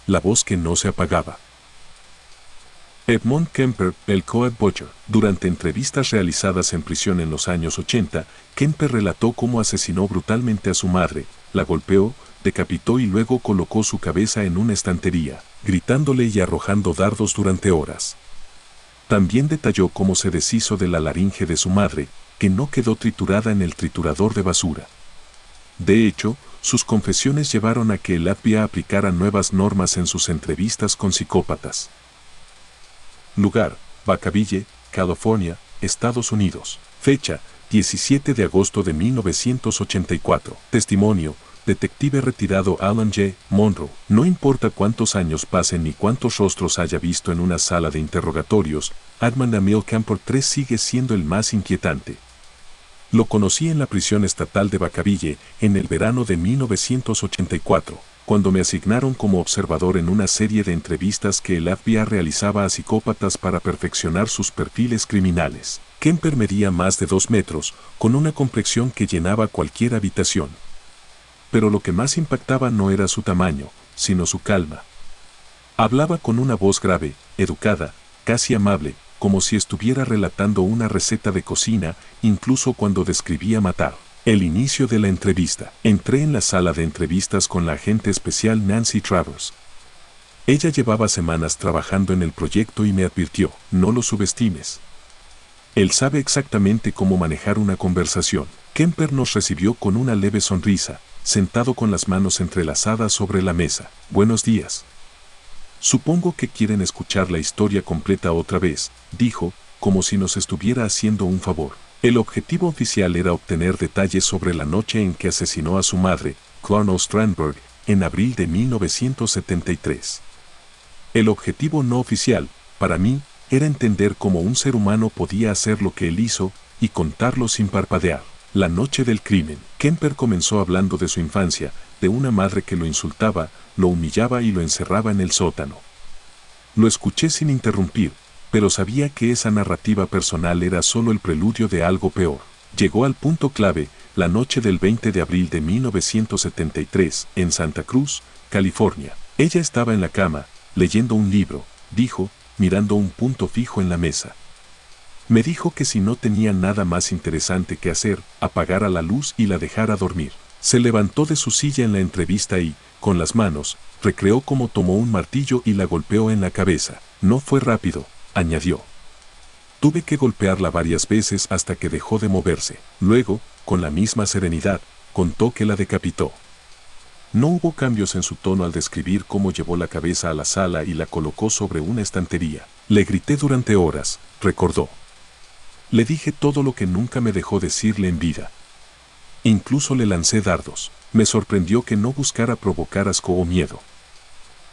la voz que no se apagaba. Edmund Kemper, el Coed Butcher. Durante entrevistas realizadas en prisión en los años 80, Kemper relató cómo asesinó brutalmente a su madre, la golpeó, decapitó y luego colocó su cabeza en una estantería, gritándole y arrojando dardos durante horas. También detalló cómo se deshizo de la laringe de su madre, que no quedó triturada en el triturador de basura. De hecho, sus confesiones llevaron a que el FBI aplicara nuevas normas en sus entrevistas con psicópatas. Lugar: Vacaville, California, Estados Unidos. Fecha: 17 de agosto de 1984. Testimonio: detective retirado Alan J. Monroe. No importa cuántos años pasen ni cuántos rostros haya visto en una sala de interrogatorios, Edmund Emil Kemper III sigue siendo el más inquietante. Lo conocí en la prisión estatal de Vacaville en el verano de 1984, cuando me asignaron como observador en una serie de entrevistas que el FBI realizaba a psicópatas para perfeccionar sus perfiles criminales. Kemper medía más de 2 metros, con una complexión que llenaba cualquier habitación. Pero lo que más impactaba no era su tamaño, sino su calma. Hablaba con una voz grave, educada, casi amable, como si estuviera relatando una receta de cocina, incluso cuando describía matar. El inicio de la entrevista. Entré en la sala de entrevistas con la agente especial Nancy Travers. Ella llevaba semanas trabajando en el proyecto y me advirtió: no lo subestimes. Él sabe exactamente cómo manejar una conversación. Kemper nos recibió con una leve sonrisa, sentado con las manos entrelazadas sobre la mesa. Buenos días. Supongo que quieren escuchar la historia completa otra vez, dijo, como si nos estuviera haciendo un favor. El objetivo oficial era obtener detalles sobre la noche en que asesinó a su madre, Clarnell Strandberg, en abril de 1973. El objetivo no oficial, para mí, era entender cómo un ser humano podía hacer lo que él hizo y contarlo sin parpadear. La noche del crimen. Kemper comenzó hablando de su infancia, de una madre que lo insultaba, lo humillaba y lo encerraba en el sótano. Lo escuché sin interrumpir, pero sabía que esa narrativa personal era solo el preludio de algo peor. Llegó al punto clave, la noche del 20 de abril de 1973, en Santa Cruz, California. Ella estaba en la cama, leyendo un libro, dijo, mirando un punto fijo en la mesa. Me dijo que si no tenía nada más interesante que hacer, apagara la luz y la dejara dormir. Se levantó de su silla en la entrevista y, con las manos, recreó cómo tomó un martillo y la golpeó en la cabeza. No fue rápido, añadió. Tuve que golpearla varias veces hasta que dejó de moverse. Luego, con la misma serenidad, contó que la decapitó. No hubo cambios en su tono al describir cómo llevó la cabeza a la sala y la colocó sobre una estantería. Le grité durante horas, recordó. Le dije todo lo que nunca me dejó decirle en vida. Incluso le lancé dardos. Me sorprendió que no buscara provocar asco o miedo.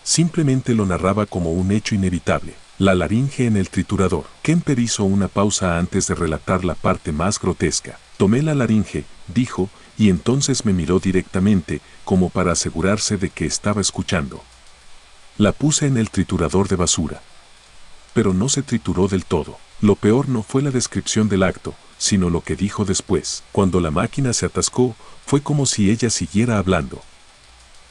Simplemente lo narraba como un hecho inevitable. La laringe en el triturador. Kemper hizo una pausa antes de relatar la parte más grotesca. Tomé la laringe, dijo, y entonces me miró directamente, como para asegurarse de que estaba escuchando. La puse en el triturador de basura. Pero no se trituró del todo. Lo peor no fue la descripción del acto, sino lo que dijo después. Cuando la máquina se atascó, fue como si ella siguiera hablando.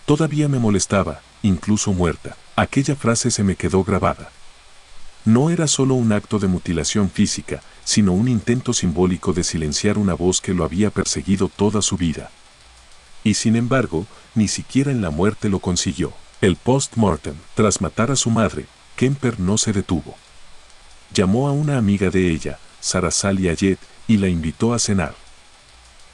Todavía me molestaba, incluso muerta. Aquella frase se me quedó grabada. No era solo un acto de mutilación física, sino un intento simbólico de silenciar una voz que lo había perseguido toda su vida. Y sin embargo, ni siquiera en la muerte lo consiguió. El post-mortem. Tras matar a su madre, Kemper no se detuvo. Llamó a una amiga de ella, Sarah Sally Ayet, y la invitó a cenar.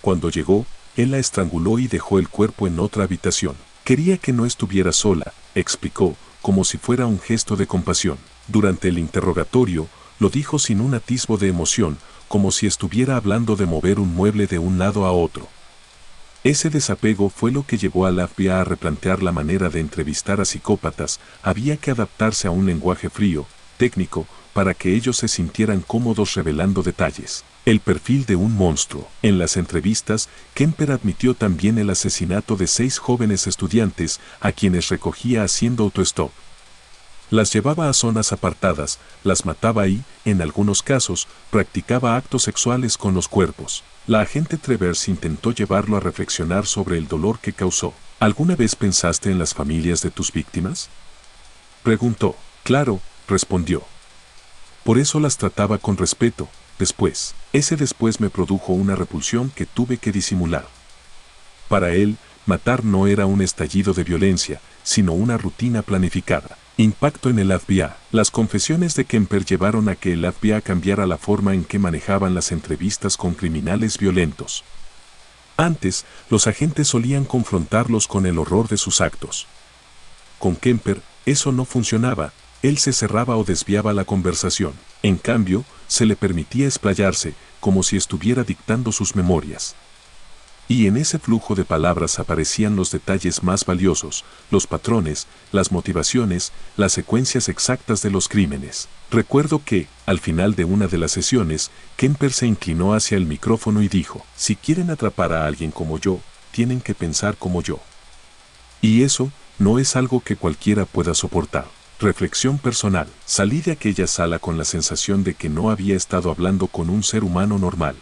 Cuando llegó, él la estranguló y dejó el cuerpo en otra habitación. Quería que no estuviera sola, explicó, como si fuera un gesto de compasión. Durante el interrogatorio, lo dijo sin un atisbo de emoción, como si estuviera hablando de mover un mueble de un lado a otro. Ese desapego fue lo que llevó al FBI a replantear la manera de entrevistar a psicópatas. Había que adaptarse a un lenguaje frío, técnico, para que ellos se sintieran cómodos revelando detalles. El perfil de un monstruo. En las entrevistas, Kemper admitió también el asesinato de 6 jóvenes estudiantes, a quienes recogía haciendo autostop. Las llevaba a zonas apartadas, las mataba ahí, en algunos casos, practicaba actos sexuales con los cuerpos. La agente Travers intentó llevarlo a reflexionar sobre el dolor que causó. ¿Alguna vez pensaste en las familias de tus víctimas? Preguntó. Claro, respondió. Por eso las trataba con respeto. Después, ese después me produjo una repulsión que tuve que disimular. Para él, matar no era un estallido de violencia, sino una rutina planificada. Impacto en el FBI. Las confesiones de Kemper llevaron a que el FBI cambiara la forma en que manejaban las entrevistas con criminales violentos. Antes, los agentes solían confrontarlos con el horror de sus actos. Con Kemper, eso no funcionaba, él se cerraba o desviaba la conversación. En cambio, se le permitía explayarse, como si estuviera dictando sus memorias. Y en ese flujo de palabras aparecían los detalles más valiosos, los patrones, las motivaciones, las secuencias exactas de los crímenes. Recuerdo que, al final de una de las sesiones, Kemper se inclinó hacia el micrófono y dijo: si quieren atrapar a alguien como yo, tienen que pensar como yo. Y eso no es algo que cualquiera pueda soportar. Reflexión personal. Salí de aquella sala con la sensación de que no había estado hablando con un ser humano normal.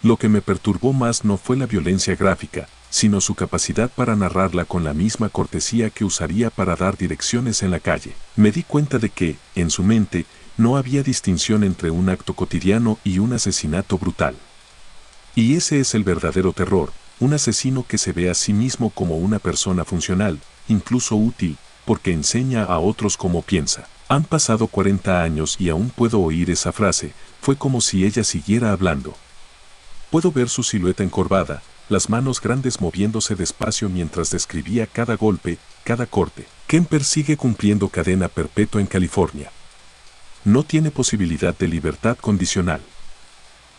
Lo que me perturbó más no fue la violencia gráfica, sino su capacidad para narrarla con la misma cortesía que usaría para dar direcciones en la calle. Me di cuenta de que, en su mente, no había distinción entre un acto cotidiano y un asesinato brutal. Y ese es el verdadero terror, un asesino que se ve a sí mismo como una persona funcional, incluso útil, porque enseña a otros cómo piensa. Han pasado 40 años y aún puedo oír esa frase, fue como si ella siguiera hablando. Puedo ver su silueta encorvada, las manos grandes moviéndose despacio mientras describía cada golpe, cada corte. Kemper sigue cumpliendo cadena perpetua en California. No tiene posibilidad de libertad condicional.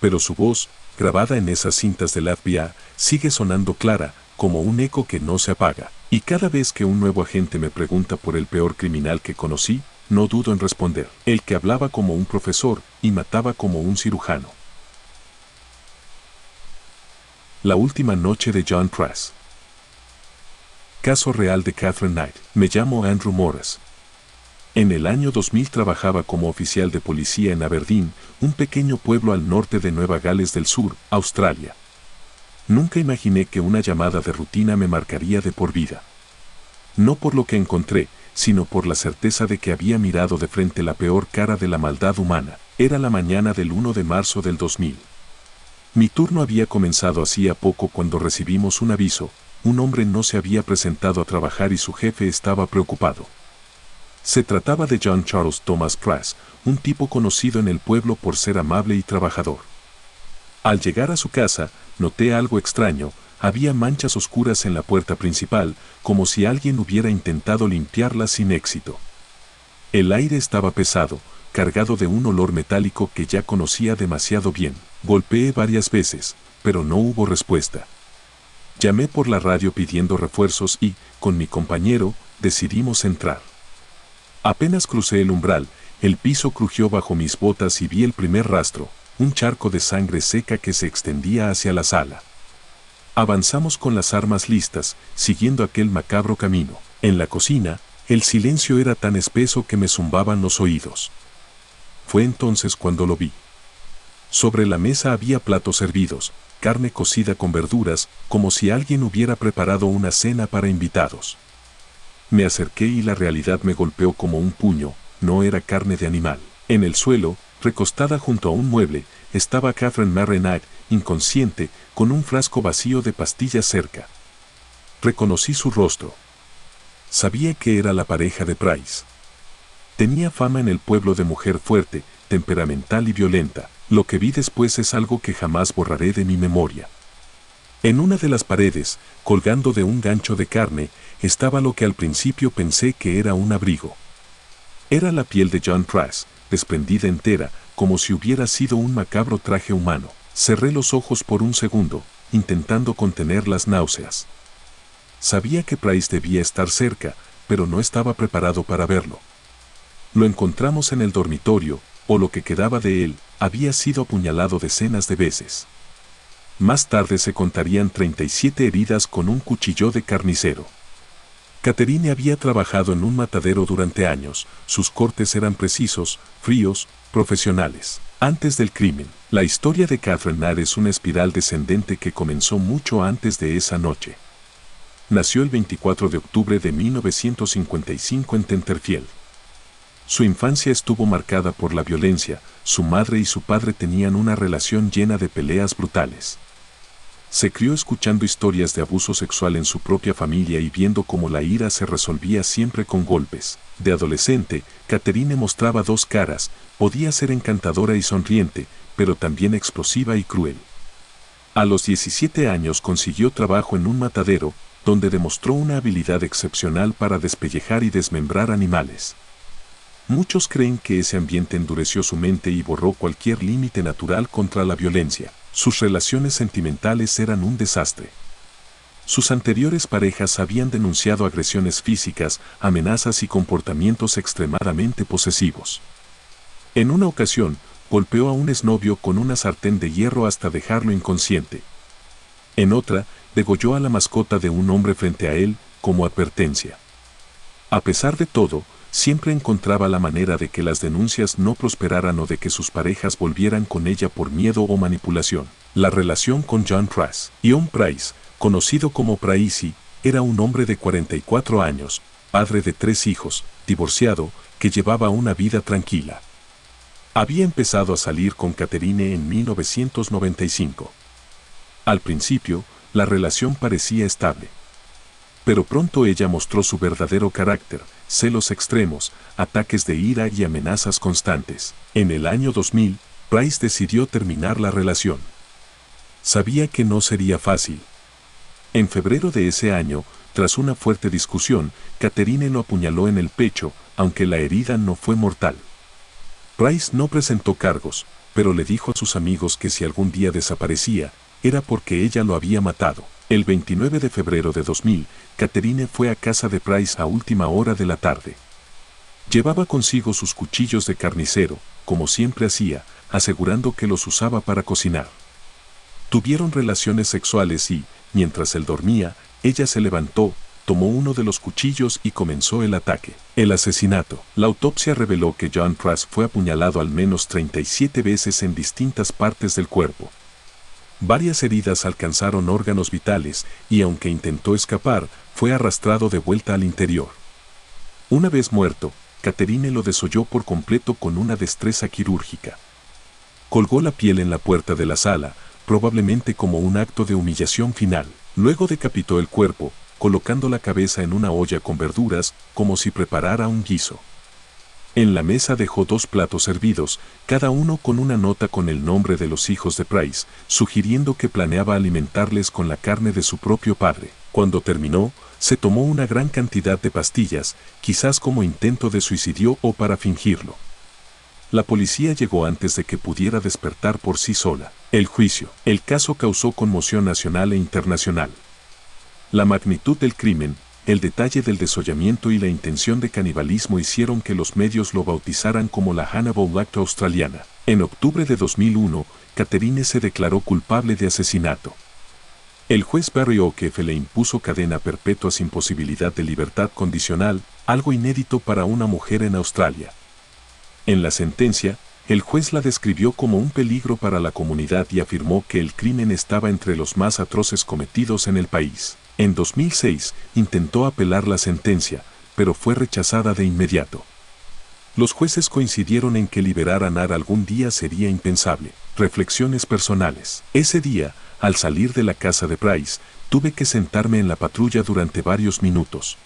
Pero su voz, grabada en esas cintas del FBI, sigue sonando clara, como un eco que no se apaga. Y cada vez que un nuevo agente me pregunta por el peor criminal que conocí, no dudo en responder. El que hablaba como un profesor y mataba como un cirujano. La última noche de John Price. Caso real de Catherine Knight. Me llamo Andrew Morris. En el año 2000 trabajaba como oficial de policía en Aberdeen, un pequeño pueblo al norte de Nueva Gales del Sur, Australia. Nunca imaginé que una llamada de rutina me marcaría de por vida. No por lo que encontré, sino por la certeza de que había mirado de frente la peor cara de la maldad humana. Era la mañana del 1 de marzo del 2000. Mi turno había comenzado hacía poco cuando recibimos un aviso. Un hombre no se había presentado a trabajar y su jefe estaba preocupado. Se trataba de John Charles Thomas Price, un tipo conocido en el pueblo por ser amable y trabajador. Al llegar a su casa, noté algo extraño. Había manchas oscuras en la puerta principal, como si alguien hubiera intentado limpiarlas sin éxito. El aire estaba pesado, cargado de un olor metálico que ya conocía demasiado bien. Golpeé varias veces, pero no hubo respuesta. Llamé por la radio pidiendo refuerzos y, con mi compañero, decidimos entrar. Apenas crucé el umbral, el piso crujió bajo mis botas y vi el primer rastro, un charco de sangre seca que se extendía hacia la sala. Avanzamos con las armas listas, siguiendo aquel macabro camino. En la cocina, el silencio era tan espeso que me zumbaban los oídos. Fue entonces cuando lo vi. Sobre la mesa había platos servidos, carne cocida con verduras, como si alguien hubiera preparado una cena para invitados. Me acerqué y la realidad me golpeó como un puño. No era carne de animal. En el suelo, recostada junto a un mueble, estaba Catherine Mary Knight, inconsciente, con un frasco vacío de pastillas cerca. Reconocí su rostro. Sabía que era la pareja de Price. Tenía fama en el pueblo de mujer fuerte, temperamental y violenta. Lo que vi después es algo que jamás borraré de mi memoria. En una de las paredes, colgando de un gancho de carne, estaba lo que al principio pensé que era un abrigo. Era la piel de John Price, desprendida entera, como si hubiera sido un macabro traje humano. Cerré los ojos por un segundo, intentando contener las náuseas. Sabía que Price debía estar cerca, pero no estaba preparado para verlo. Lo encontramos en el dormitorio, o lo que quedaba de él, había sido apuñalado decenas de veces. Más tarde se contarían 37 heridas con un cuchillo de carnicero. Catherine había trabajado en un matadero durante años, sus cortes eran precisos, fríos, profesionales. Antes del crimen, la historia de Catherine Knight es una espiral descendente que comenzó mucho antes de esa noche. nació el 24 de octubre de 1955 en Tenterfield. Su infancia estuvo marcada por la violencia, su madre y su padre tenían una relación llena de peleas brutales. Se crió escuchando historias de abuso sexual en su propia familia y viendo cómo la ira se resolvía siempre con golpes. De adolescente, Catherine mostraba dos caras, podía ser encantadora y sonriente, pero también explosiva y cruel. A los 17 años consiguió trabajo en un matadero, donde demostró una habilidad excepcional para despellejar y desmembrar animales. Muchos creen que ese ambiente endureció su mente y borró cualquier límite natural contra la violencia. Sus relaciones sentimentales eran un desastre. Sus anteriores parejas habían denunciado agresiones físicas, amenazas y comportamientos extremadamente posesivos. En una ocasión, golpeó a un exnovio con una sartén de hierro hasta dejarlo inconsciente. En otra, degolló a la mascota de un hombre frente a él, como advertencia. A pesar de todo, siempre encontraba la manera de que las denuncias no prosperaran o de que sus parejas volvieran con ella por miedo o manipulación. La relación con John Price. John Price, conocido como Pricey, era un hombre de 44 años, padre de 3 hijos, divorciado, que llevaba una vida tranquila. Había empezado a salir con Catherine en 1995. Al principio, la relación parecía estable. Pero pronto ella mostró su verdadero carácter, celos extremos, ataques de ira y amenazas constantes. En el año 2000, Price decidió terminar la relación. Sabía que no sería fácil. En febrero de ese año, tras una fuerte discusión, Catherine lo apuñaló en el pecho, aunque la herida no fue mortal. Price no presentó cargos, pero le dijo a sus amigos que si algún día desaparecía, era porque ella lo había matado. El 29 de febrero de 2000, Catherine fue a casa de Price a última hora de la tarde. Llevaba consigo sus cuchillos de carnicero, como siempre hacía, asegurando que los usaba para cocinar. Tuvieron relaciones sexuales y, mientras él dormía, ella se levantó, tomó uno de los cuchillos y comenzó el ataque. El asesinato. La autopsia reveló que John Price fue apuñalado al menos 37 veces en distintas partes del cuerpo. Varias heridas alcanzaron órganos vitales y aunque intentó escapar, fue arrastrado de vuelta al interior. Una vez muerto, Catherine lo desolló por completo con una destreza quirúrgica. Colgó la piel en la puerta de la sala, probablemente como un acto de humillación final. Luego decapitó el cuerpo, colocando la cabeza en una olla con verduras, como si preparara un guiso. En la mesa dejó 2 platos servidos, cada uno con una nota con el nombre de los hijos de Price, sugiriendo que planeaba alimentarles con la carne de su propio padre. Cuando terminó, se tomó una gran cantidad de pastillas, quizás como intento de suicidio o para fingirlo. La policía llegó antes de que pudiera despertar por sí sola. El juicio. El caso causó conmoción nacional e internacional. La magnitud del crimen, el detalle del desollamiento y la intención de canibalismo hicieron que los medios lo bautizaran como la Hannibal Lecter australiana. En octubre de 2001, Catherine se declaró culpable de asesinato. El juez Barry O'Keefe le impuso cadena perpetua sin posibilidad de libertad condicional, algo inédito para una mujer en Australia. En la sentencia, el juez la describió como un peligro para la comunidad y afirmó que el crimen estaba entre los más atroces cometidos en el país. En 2006, intentó apelar la sentencia, pero fue rechazada de inmediato. Los jueces coincidieron en que liberar a Nat algún día sería impensable. Reflexiones personales. Ese día, al salir de la casa de Price, tuve que sentarme en la patrulla durante varios minutos.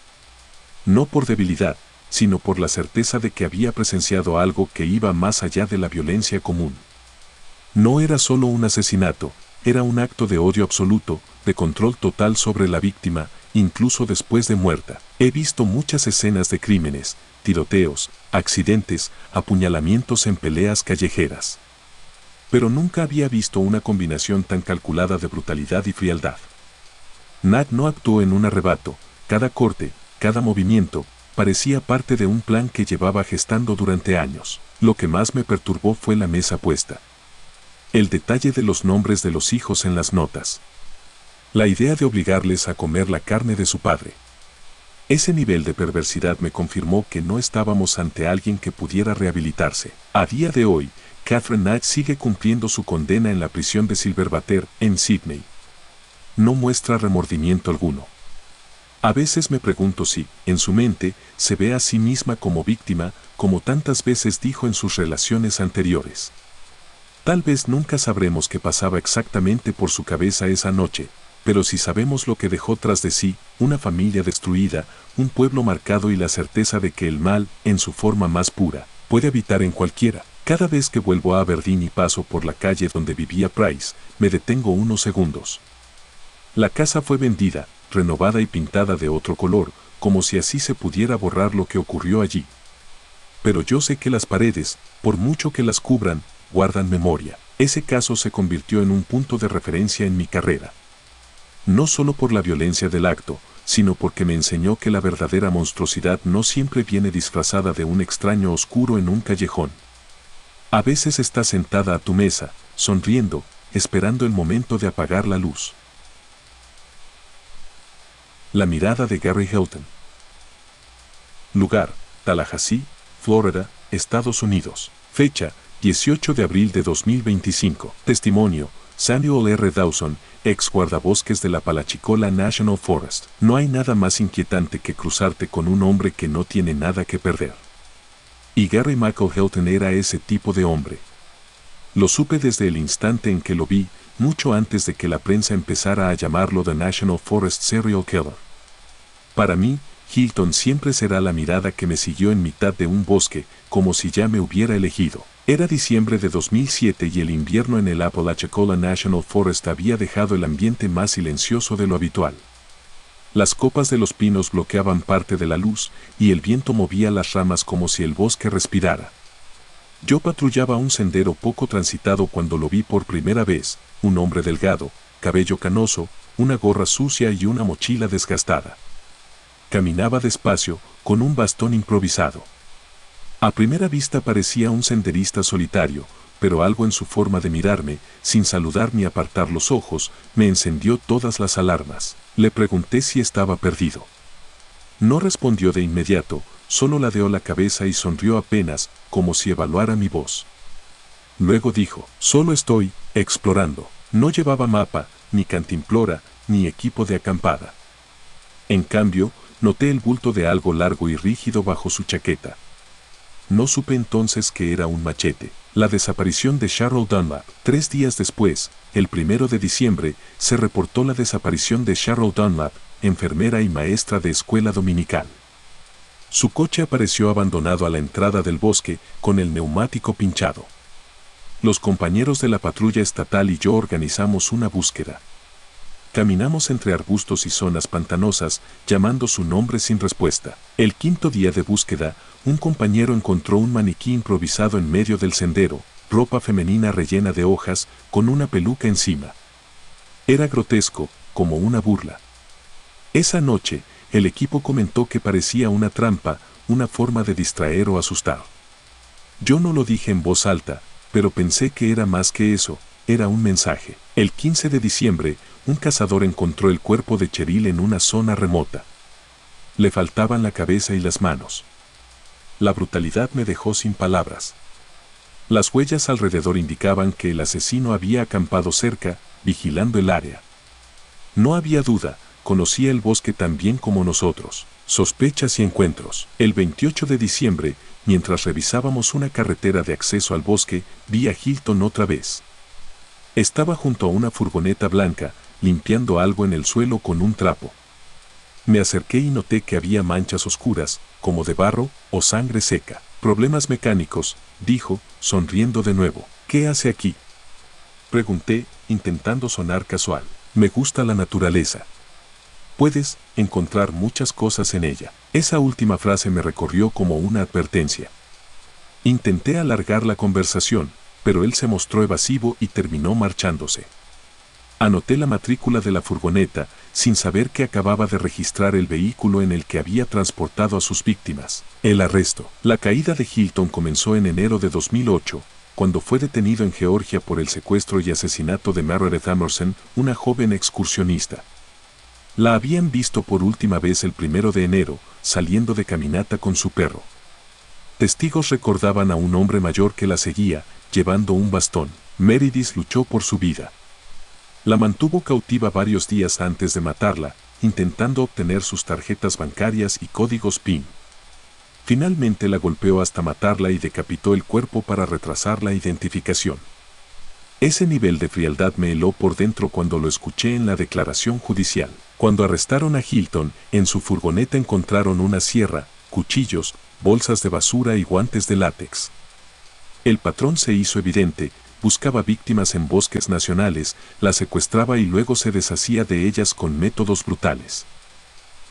No por debilidad, sino por la certeza de que había presenciado algo que iba más allá de la violencia común. No era solo un asesinato, era un acto de odio absoluto, de control total sobre la víctima, incluso después de muerta. He visto muchas escenas de crímenes, tiroteos, accidentes, apuñalamientos en peleas callejeras. Pero nunca había visto una combinación tan calculada de brutalidad y frialdad. Nat no actuó en un arrebato, cada corte, cada movimiento, parecía parte de un plan que llevaba gestando durante años. Lo que más me perturbó fue la mesa puesta. El detalle de los nombres de los hijos en las notas. La idea de obligarles a comer la carne de su padre. Ese nivel de perversidad me confirmó que no estábamos ante alguien que pudiera rehabilitarse. A día de hoy, Catherine Nat sigue cumpliendo su condena en la prisión de Silverwater, en Sydney. No muestra remordimiento alguno. A veces me pregunto si, en su mente, se ve a sí misma como víctima, como tantas veces dijo en sus relaciones anteriores. Tal vez nunca sabremos qué pasaba exactamente por su cabeza esa noche, pero si sabemos lo que dejó tras de sí, una familia destruida, un pueblo marcado y la certeza de que el mal, en su forma más pura, puede habitar en cualquiera. Cada vez que vuelvo a Aberdeen y paso por la calle donde vivía Price, me detengo unos segundos. La casa fue vendida, renovada y pintada de otro color, como si así se pudiera borrar lo que ocurrió allí. Pero yo sé que las paredes, por mucho que las cubran, guardan memoria. Ese caso se convirtió en un punto de referencia en mi carrera. No solo por la violencia del acto, sino porque me enseñó que la verdadera monstruosidad no siempre viene disfrazada de un extraño oscuro en un callejón. A veces estás sentada a tu mesa, sonriendo, esperando el momento de apagar la luz. La mirada de Gary Hilton. Lugar: Tallahassee, Florida, Estados Unidos. Fecha: 18 de abril de 2025. Testimonio: Samuel R. Dawson, ex guardabosques de la Apalachicola National Forest. No hay nada más inquietante que cruzarte con un hombre que no tiene nada que perder. Y Gary Michael Hilton era ese tipo de hombre. Lo supe desde el instante en que lo vi, mucho antes de que la prensa empezara a llamarlo The National Forest Serial Killer. Para mí, Hilton siempre será la mirada que me siguió en mitad de un bosque, como si ya me hubiera elegido. Era diciembre de 2007 y el invierno en el Apalachicola National Forest había dejado el ambiente más silencioso de lo habitual. Las copas de los pinos bloqueaban parte de la luz y el viento movía las ramas como si el bosque respirara. Yo patrullaba un sendero poco transitado cuando lo vi por primera vez, un hombre delgado, cabello canoso, una gorra sucia y una mochila desgastada. Caminaba despacio, con un bastón improvisado. A primera vista parecía un senderista solitario, pero algo en su forma de mirarme, sin saludar ni apartar los ojos, me encendió todas las alarmas. Le pregunté si estaba perdido. No respondió de inmediato, solo ladeó la cabeza y sonrió apenas, como si evaluara mi voz. Luego dijo: solo estoy explorando. No llevaba mapa, ni cantimplora, ni equipo de acampada. En cambio, noté el bulto de algo largo y rígido bajo su chaqueta. No supe entonces que era un machete. La desaparición de Cheryl Dunlap. 3 días después, el 1 de diciembre, se reportó la desaparición de Cheryl Dunlap, enfermera y maestra de escuela dominical. Su coche apareció abandonado a la entrada del bosque, con el neumático pinchado. Los compañeros de la patrulla estatal y yo organizamos una búsqueda. Caminamos entre arbustos y zonas pantanosas, llamando su nombre sin respuesta. El 5.º día de búsqueda, un compañero encontró un maniquí improvisado en medio del sendero, ropa femenina rellena de hojas, con una peluca encima. Era grotesco, como una burla. Esa noche, el equipo comentó que parecía una trampa, una forma de distraer o asustar. Yo no lo dije en voz alta, pero pensé que era más que eso, era un mensaje. El 15 de diciembre, un cazador encontró el cuerpo de Cheryl en una zona remota. Le faltaban la cabeza y las manos. La brutalidad me dejó sin palabras. Las huellas alrededor indicaban que el asesino había acampado cerca, vigilando el área. No había duda, conocía el bosque tan bien como nosotros. Sospechas y encuentros. El 28 de diciembre, mientras revisábamos una carretera de acceso al bosque, vi a Hilton otra vez. Estaba junto a una furgoneta blanca, limpiando algo en el suelo con un trapo. Me acerqué y noté que había manchas oscuras, como de barro o sangre seca. Problemas mecánicos, dijo, sonriendo de nuevo. ¿Qué hace aquí?, pregunté, intentando sonar casual. Me gusta la naturaleza. Puedes encontrar muchas cosas en ella. Esa última frase me recorrió como una advertencia. Intenté alargar la conversación, pero él se mostró evasivo y terminó marchándose. Anoté la matrícula de la furgoneta, sin saber que acababa de registrar el vehículo en el que había transportado a sus víctimas. El arresto. La caída de Hilton comenzó en enero de 2008, cuando fue detenido en Georgia por el secuestro y asesinato de Meredith Emerson, una joven excursionista. La habían visto por última vez el 1 de enero, saliendo de caminata con su perro. Testigos recordaban a un hombre mayor que la seguía, llevando un bastón. Meredith luchó por su vida. La mantuvo cautiva varios días antes de matarla, intentando obtener sus tarjetas bancarias y códigos PIN. Finalmente la golpeó hasta matarla y decapitó el cuerpo para retrasar la identificación. Ese nivel de frialdad me heló por dentro cuando lo escuché en la declaración judicial. Cuando arrestaron a Hilton, en su furgoneta encontraron una sierra, cuchillos, bolsas de basura y guantes de látex. El patrón se hizo evidente, buscaba víctimas en bosques nacionales, las secuestraba y luego se deshacía de ellas con métodos brutales.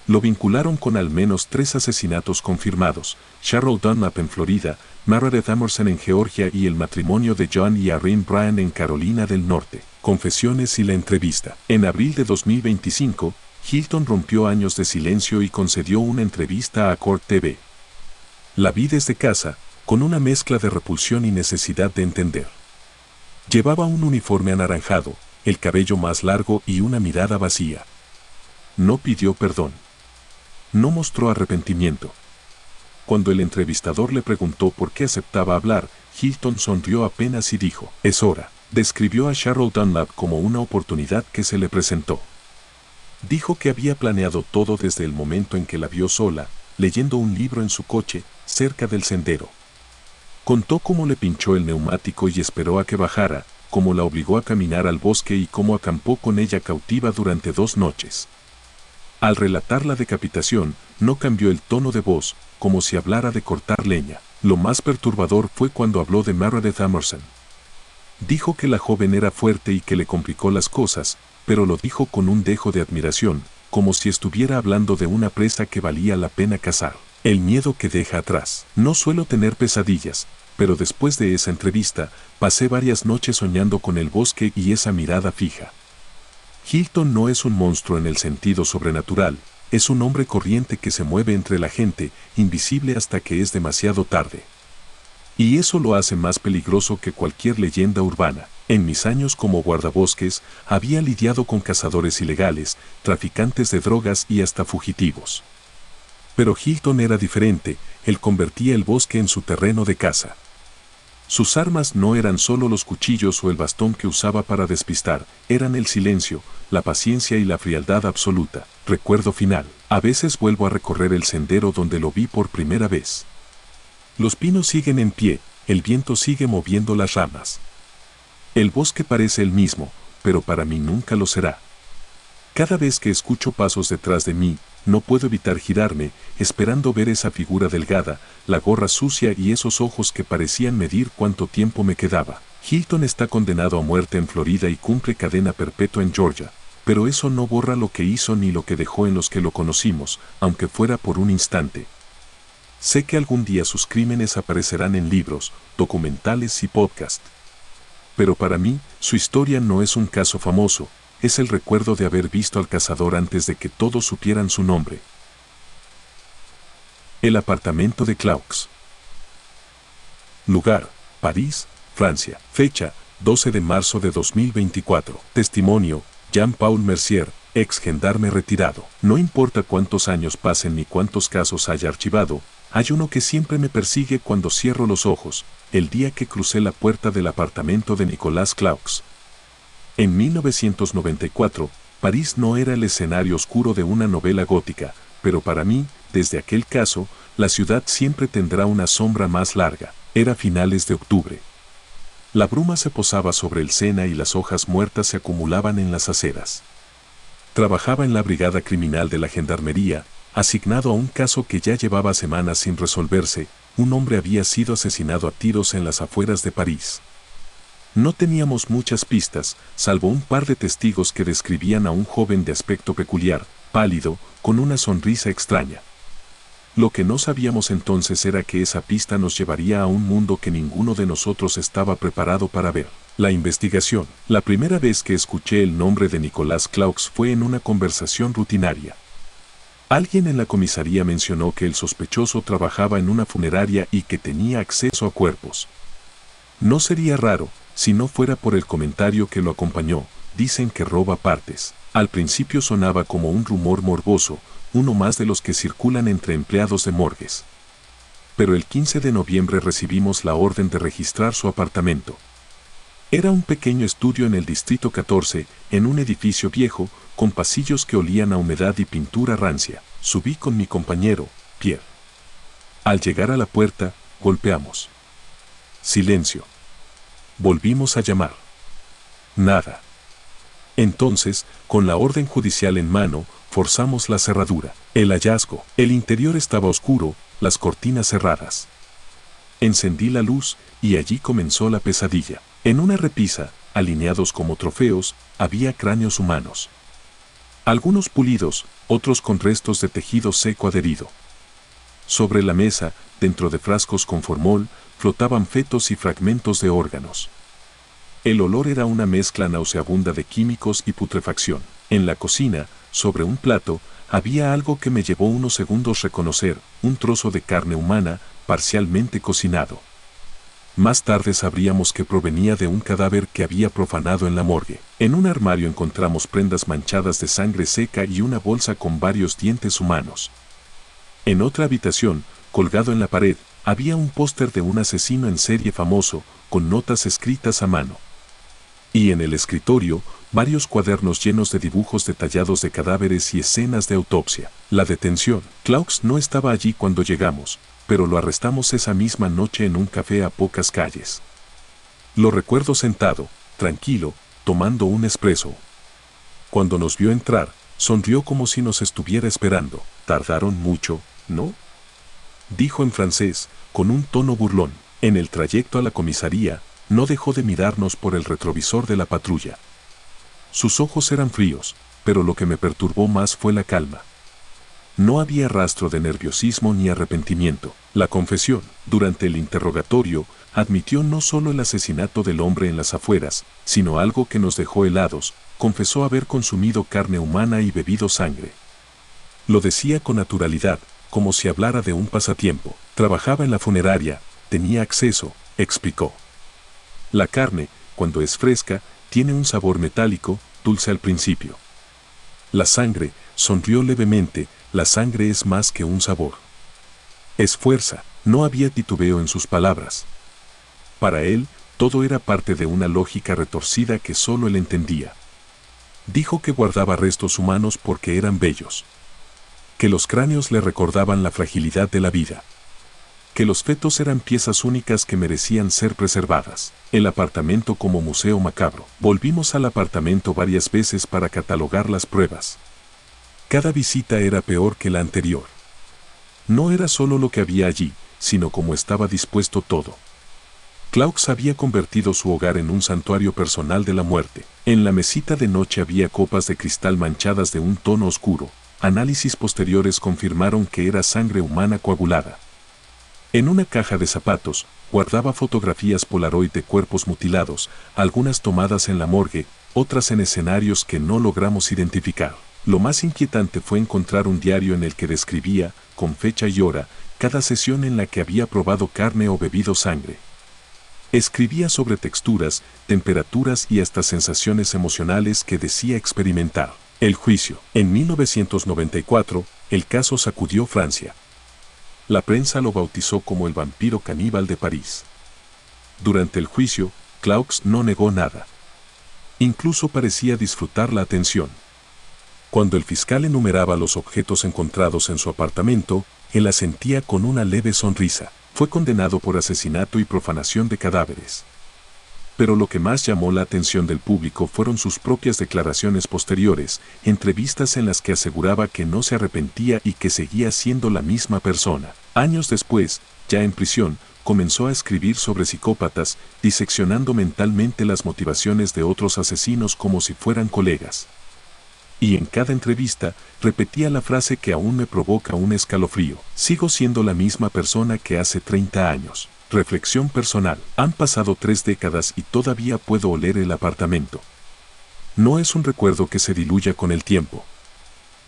Lo vincularon con al menos 3 asesinatos confirmados: Cheryl Dunlap en Florida, Meredith Emerson en Georgia y el matrimonio de John y Irene Bryan en Carolina del Norte. Confesiones y la entrevista. En abril de 2025, Hilton rompió años de silencio y concedió una entrevista a Court TV. La vi desde casa, con una mezcla de repulsión y necesidad de entender. Llevaba un uniforme anaranjado, el cabello más largo y una mirada vacía. No pidió perdón. No mostró arrepentimiento. Cuando el entrevistador le preguntó por qué aceptaba hablar, Hilton sonrió apenas y dijo: "Es hora". Describió a Cheryl Dunlap como una oportunidad que se le presentó. Dijo que había planeado todo desde el momento en que la vio sola, leyendo un libro en su coche, cerca del sendero. Contó cómo le pinchó el neumático y esperó a que bajara, cómo la obligó a caminar al bosque y cómo acampó con ella cautiva durante 2 noches. Al relatar la decapitación, no cambió el tono de voz, como si hablara de cortar leña. Lo más perturbador fue cuando habló de Meredith Emerson. Dijo que la joven era fuerte y que le complicó las cosas, pero lo dijo con un dejo de admiración, como si estuviera hablando de una presa que valía la pena cazar. El miedo que deja atrás. No suelo tener pesadillas, pero después de esa entrevista, pasé varias noches soñando con el bosque y esa mirada fija. Hilton no es un monstruo en el sentido sobrenatural, es un hombre corriente que se mueve entre la gente, invisible hasta que es demasiado tarde. Y eso lo hace más peligroso que cualquier leyenda urbana. En mis años como guardabosques, había lidiado con cazadores ilegales, traficantes de drogas y hasta fugitivos. Pero Hilton era diferente, él convertía el bosque en su terreno de caza. Sus armas no eran solo los cuchillos o el bastón que usaba para despistar, eran el silencio, la paciencia y la frialdad absoluta. Recuerdo final. A veces vuelvo a recorrer el sendero donde lo vi por primera vez. Los pinos siguen en pie, el viento sigue moviendo las ramas. El bosque parece el mismo, pero para mí nunca lo será. Cada vez que escucho pasos detrás de mí, no puedo evitar girarme, esperando ver esa figura delgada, la gorra sucia y esos ojos que parecían medir cuánto tiempo me quedaba. Hilton está condenado a muerte en Florida y cumple cadena perpetua en Georgia, pero eso no borra lo que hizo ni lo que dejó en los que lo conocimos, aunque fuera por un instante. Sé que algún día sus crímenes aparecerán en libros, documentales y podcasts. Pero para mí, su historia no es un caso famoso, es el recuerdo de haber visto al cazador antes de que todos supieran su nombre. El apartamento de Claux. Lugar: París, Francia. Fecha: 12 de marzo de 2024. Testimonio: Jean-Paul Mercier, ex gendarme retirado. No importa cuántos años pasen ni cuántos casos haya archivado, hay uno que siempre me persigue cuando cierro los ojos: el día que crucé la puerta del apartamento de Nicolas Claux. En 1994, París no era el escenario oscuro de una novela gótica, pero para mí, desde aquel caso, la ciudad siempre tendrá una sombra más larga. Era finales de octubre. La bruma se posaba sobre el Sena y las hojas muertas se acumulaban en las aceras. Trabajaba en la brigada criminal de la gendarmería, asignado a un caso que ya llevaba semanas sin resolverse. Un hombre había sido asesinado a tiros en las afueras de París. No teníamos muchas pistas, salvo un par de testigos que describían a un joven de aspecto peculiar, pálido, con una sonrisa extraña. Lo que no sabíamos entonces era que esa pista nos llevaría a un mundo que ninguno de nosotros estaba preparado para ver. La investigación. La primera vez que escuché el nombre de Nicolas Claux fue en una conversación rutinaria. Alguien en la comisaría mencionó que el sospechoso trabajaba en una funeraria y que tenía acceso a cuerpos. No sería raro, si no fuera por el comentario que lo acompañó: dicen que roba partes. Al principio sonaba como un rumor morboso, uno más de los que circulan entre empleados de morgues. Pero el 15 de noviembre recibimos la orden de registrar su apartamento. Era un pequeño estudio en el Distrito 14, en un edificio viejo, con pasillos que olían a humedad y pintura rancia. Subí con mi compañero, Pierre. Al llegar a la puerta, golpeamos. Silencio. Volvimos a llamar. Nada. Entonces, con la orden judicial en mano, forzamos la cerradura. El hallazgo. El interior estaba oscuro, las cortinas cerradas. Encendí la luz y allí comenzó la pesadilla. En una repisa, alineados como trofeos, había cráneos humanos. Algunos pulidos, otros con restos de tejido seco adherido. Sobre la mesa, dentro de frascos con formol, flotaban fetos y fragmentos de órganos. El olor era una mezcla nauseabunda de químicos y putrefacción. En la cocina, sobre un plato, había algo que me llevó unos segundos reconocer, un trozo de carne humana, parcialmente cocinado. Más tarde sabríamos que provenía de un cadáver que había profanado en la morgue. En un armario encontramos prendas manchadas de sangre seca y una bolsa con varios dientes humanos. En otra habitación, colgado en la pared, había un póster de un asesino en serie famoso, con notas escritas a mano. Y en el escritorio, varios cuadernos llenos de dibujos detallados de cadáveres y escenas de autopsia. La detención. Klaus no estaba allí cuando llegamos, pero lo arrestamos esa misma noche en un café a pocas calles. Lo recuerdo sentado, tranquilo, tomando un espresso. Cuando nos vio entrar, sonrió como si nos estuviera esperando. «¿Tardaron mucho, no?», dijo en francés, con un tono burlón. En el trayecto a la comisaría, no dejó de mirarnos por el retrovisor de la patrulla. Sus ojos eran fríos, pero lo que me perturbó más fue la calma. No había rastro de nerviosismo ni arrepentimiento. La confesión, durante el interrogatorio, admitió no solo el asesinato del hombre en las afueras, sino algo que nos dejó helados. Confesó haber consumido carne humana y bebido sangre. Lo decía con naturalidad, como si hablara de un pasatiempo. Trabajaba en la funeraria, tenía acceso, explicó. La carne, cuando es fresca, tiene un sabor metálico, dulce al principio. La sangre, sonrió levemente, la sangre es más que un sabor. Es fuerza, no había titubeo en sus palabras. Para él, todo era parte de una lógica retorcida que solo él entendía. Dijo que guardaba restos humanos porque eran bellos. Que los cráneos le recordaban la fragilidad de la vida. Que los fetos eran piezas únicas que merecían ser preservadas. El apartamento como museo macabro. Volvimos al apartamento varias veces para catalogar las pruebas. Cada visita era peor que la anterior. No era solo lo que había allí, sino cómo estaba dispuesto todo. Klaus había convertido su hogar en un santuario personal de la muerte. En la mesita de noche había copas de cristal manchadas de un tono oscuro. Análisis posteriores confirmaron que era sangre humana coagulada. En una caja de zapatos, guardaba fotografías Polaroid de cuerpos mutilados, algunas tomadas en la morgue, otras en escenarios que no logramos identificar. Lo más inquietante fue encontrar un diario en el que describía, con fecha y hora, cada sesión en la que había probado carne o bebido sangre. Escribía sobre texturas, temperaturas y hasta sensaciones emocionales que decía experimentar. El juicio. En 1994, el caso sacudió Francia. La prensa lo bautizó como el vampiro caníbal de París. Durante el juicio, Klaus no negó nada. Incluso parecía disfrutar la atención. Cuando el fiscal enumeraba los objetos encontrados en su apartamento, él asentía con una leve sonrisa. Fue condenado por asesinato y profanación de cadáveres. Pero lo que más llamó la atención del público fueron sus propias declaraciones posteriores, entrevistas en las que aseguraba que no se arrepentía y que seguía siendo la misma persona. Años después, ya en prisión, comenzó a escribir sobre psicópatas, diseccionando mentalmente las motivaciones de otros asesinos como si fueran colegas. Y en cada entrevista, repetía la frase que aún me provoca un escalofrío: sigo siendo la misma persona que hace 30 años. Reflexión personal. Han pasado 3 décadas y todavía puedo oler el apartamento. No es un recuerdo que se diluya con el tiempo.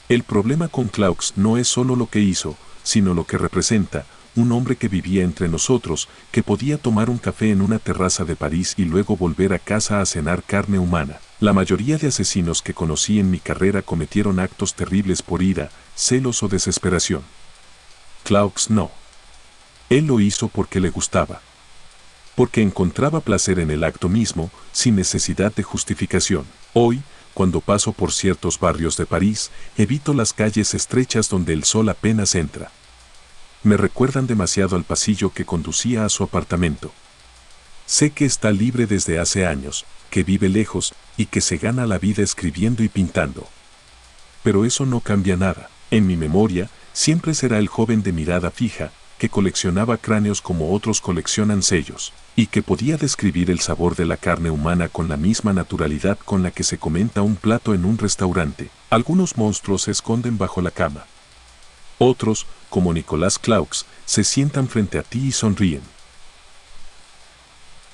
El problema con Klaus no es solo lo que hizo, sino lo que representa: un hombre que vivía entre nosotros, que podía tomar un café en una terraza de París y luego volver a casa a cenar carne humana. La mayoría de asesinos que conocí en mi carrera cometieron actos terribles por ira, celos o desesperación. Klaus no. Él lo hizo porque le gustaba. porque encontraba placer en el acto mismo, sin necesidad de justificación. Hoy, cuando paso por ciertos barrios de París, evito las calles estrechas donde el sol apenas entra. Me recuerdan demasiado al pasillo que conducía a su apartamento. Sé que está libre desde hace años, que vive lejos y que se gana la vida escribiendo y pintando. Pero eso no cambia nada. En mi memoria, siempre será el joven de mirada fija, que coleccionaba cráneos como otros coleccionan sellos, y que podía describir el sabor de la carne humana con la misma naturalidad con la que se comenta un plato en un restaurante. Algunos monstruos se esconden bajo la cama. Otros, como Nicolas Claux, se sientan frente a ti y sonríen.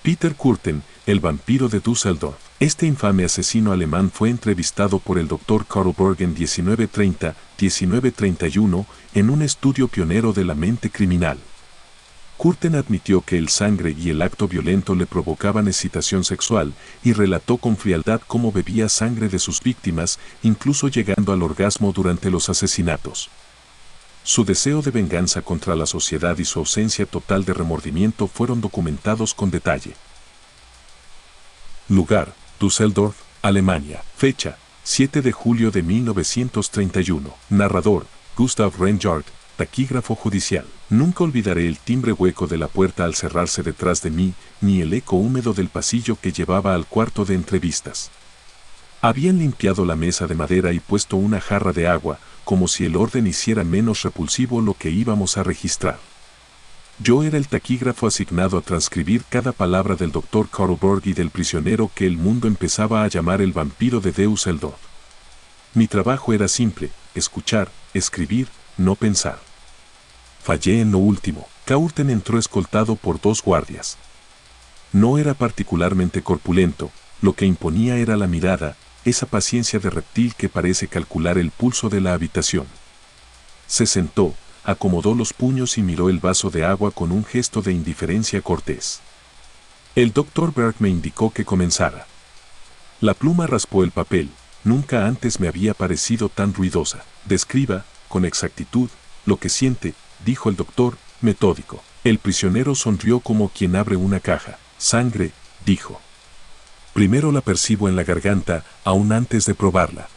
Peter Kürten, el vampiro de Düsseldorf. Este infame asesino alemán fue entrevistado por el Dr. Karl Berg en 1930-1931 en un estudio pionero de la mente criminal. Kürten admitió que el sangre y el acto violento le provocaban excitación sexual y relató con frialdad cómo bebía sangre de sus víctimas, incluso llegando al orgasmo durante los asesinatos. Su deseo de venganza contra la sociedad y su ausencia total de remordimiento fueron documentados con detalle. Lugar: Düsseldorf, Alemania. Fecha: 7 de julio de 1931. Narrador: Gustav Reinhardt, taquígrafo judicial. Nunca olvidaré el timbre hueco de la puerta al cerrarse detrás de mí, ni el eco húmedo del pasillo que llevaba al cuarto de entrevistas. Habían limpiado la mesa de madera y puesto una jarra de agua, como si el orden hiciera menos repulsivo lo que íbamos a registrar. Yo era el taquígrafo asignado a transcribir cada palabra del Dr. Karl Berg y del prisionero que el mundo empezaba a llamar el vampiro de Düsseldorf. Mi trabajo era simple: escuchar, escribir, no pensar. Fallé en lo último. Kürten entró escoltado por 2 guardias. No era particularmente corpulento, lo que imponía era la mirada, esa paciencia de reptil que parece calcular el pulso de la habitación. Se sentó, acomodó los puños y miró el vaso de agua con un gesto de indiferencia cortés. El Dr. Berg me indicó que comenzara. La pluma raspó el papel. Nunca antes me había parecido tan ruidosa. Describa, con exactitud, lo que siente, dijo el doctor, metódico. El prisionero sonrió como quien abre una caja. Sangre, dijo. Primero la percibo en la garganta, aún antes de probarla.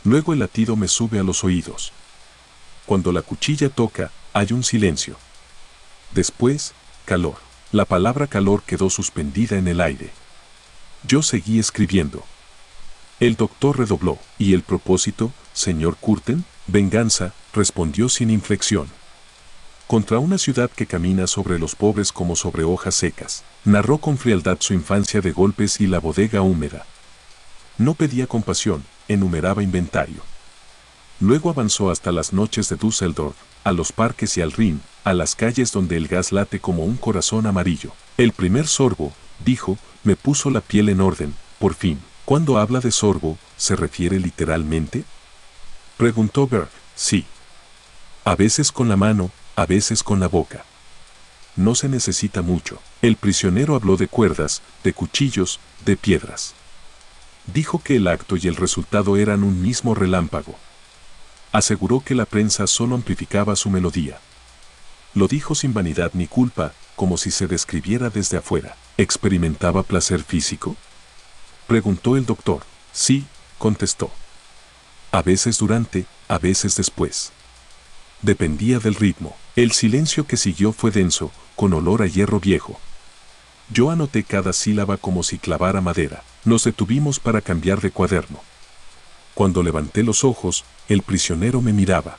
Luego el latido me sube a los oídos. Cuando la cuchilla toca, hay un silencio. Después, calor. La palabra calor quedó suspendida en el aire. Yo seguí escribiendo. El doctor redobló. ¿Y el propósito, señor Kürten? Venganza, respondió sin inflexión. Contra una ciudad que camina sobre los pobres como sobre hojas secas. Narró con frialdad su infancia de golpes y la bodega húmeda. No pedía compasión, enumeraba inventario. Luego avanzó hasta las noches de Düsseldorf, a los parques y al Rin, a las calles donde el gas late como un corazón amarillo. El primer sorbo, dijo, me puso la piel en orden, por fin. Cuando habla de sorbo, ¿se refiere literalmente? Preguntó Berg. Sí. A veces con la mano, a veces con la boca. No se necesita mucho. El prisionero habló de cuerdas, de cuchillos, de piedras. Dijo que el acto y el resultado eran un mismo relámpago. Aseguró que la prensa solo amplificaba su melodía. Lo dijo sin vanidad ni culpa, como si se describiera desde afuera. ¿Experimentaba placer físico? Preguntó el doctor. Sí, contestó. A veces durante, a veces después. Dependía del ritmo. El silencio que siguió fue denso, con olor a hierro viejo. Yo anoté cada sílaba como si clavara madera. Nos detuvimos para cambiar de cuaderno. Cuando levanté los ojos, el prisionero me miraba.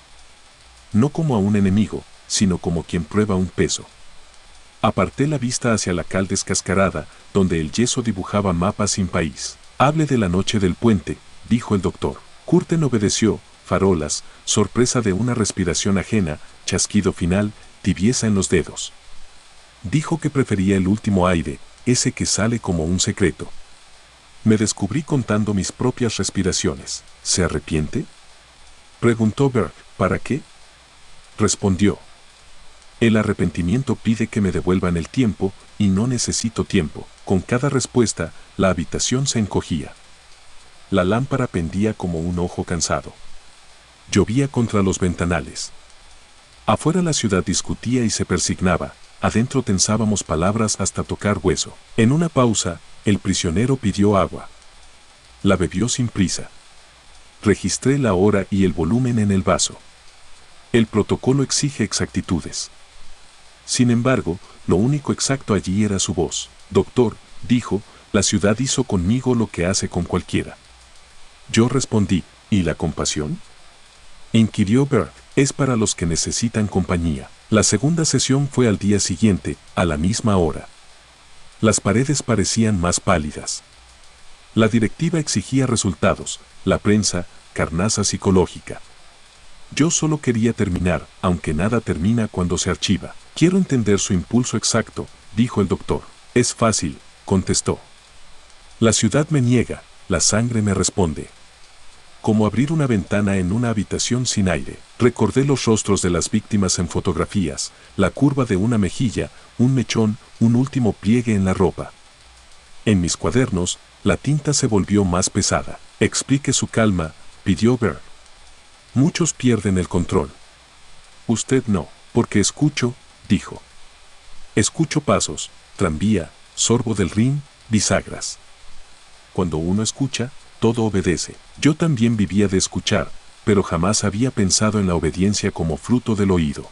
No como a un enemigo, sino como quien prueba un peso. Aparté la vista hacia la cal descascarada, donde el yeso dibujaba mapas sin país. Hable de la noche del puente, dijo el doctor. Kürten obedeció, farolas, sorpresa de una respiración ajena, chasquido final, tibieza en los dedos. Dijo que prefería el último aire, ese que sale como un secreto. Me descubrí contando mis propias respiraciones. ¿Se arrepiente? Preguntó Berg. ¿Para qué? Respondió. El arrepentimiento pide que me devuelvan el tiempo, y no necesito tiempo. Con cada respuesta, la habitación se encogía. La lámpara pendía como un ojo cansado. Llovía contra los ventanales. Afuera la ciudad discutía y se persignaba, adentro tensábamos palabras hasta tocar hueso. En una pausa, el prisionero pidió agua. La bebió sin prisa. Registré la hora y el volumen en el vaso. El protocolo exige exactitudes. Sin embargo, lo único exacto allí era su voz. Doctor, dijo, la ciudad hizo conmigo lo que hace con cualquiera. Yo respondí, ¿y la compasión? Inquirió Berg, es para los que necesitan compañía. La segunda sesión fue al día siguiente, a la misma hora. Las paredes parecían más pálidas. La directiva exigía resultados, la prensa, carnaza psicológica. Yo solo quería terminar, aunque nada termina cuando se archiva. Quiero entender su impulso exacto, dijo el doctor. Es fácil, contestó. La ciudad me niega, la sangre me responde. Como abrir una ventana en una habitación sin aire. Recordé los rostros de las víctimas en fotografías, la curva de una mejilla, un mechón, un último pliegue en la ropa. En mis cuadernos, la tinta se volvió más pesada. Explique su calma, pidió Berg. Muchos pierden el control. Usted no, porque escucho, dijo. Escucho pasos, tranvía, sorbo del Rin, bisagras. Cuando uno escucha, todo obedece. Yo también vivía de escuchar, pero jamás había pensado en la obediencia como fruto del oído.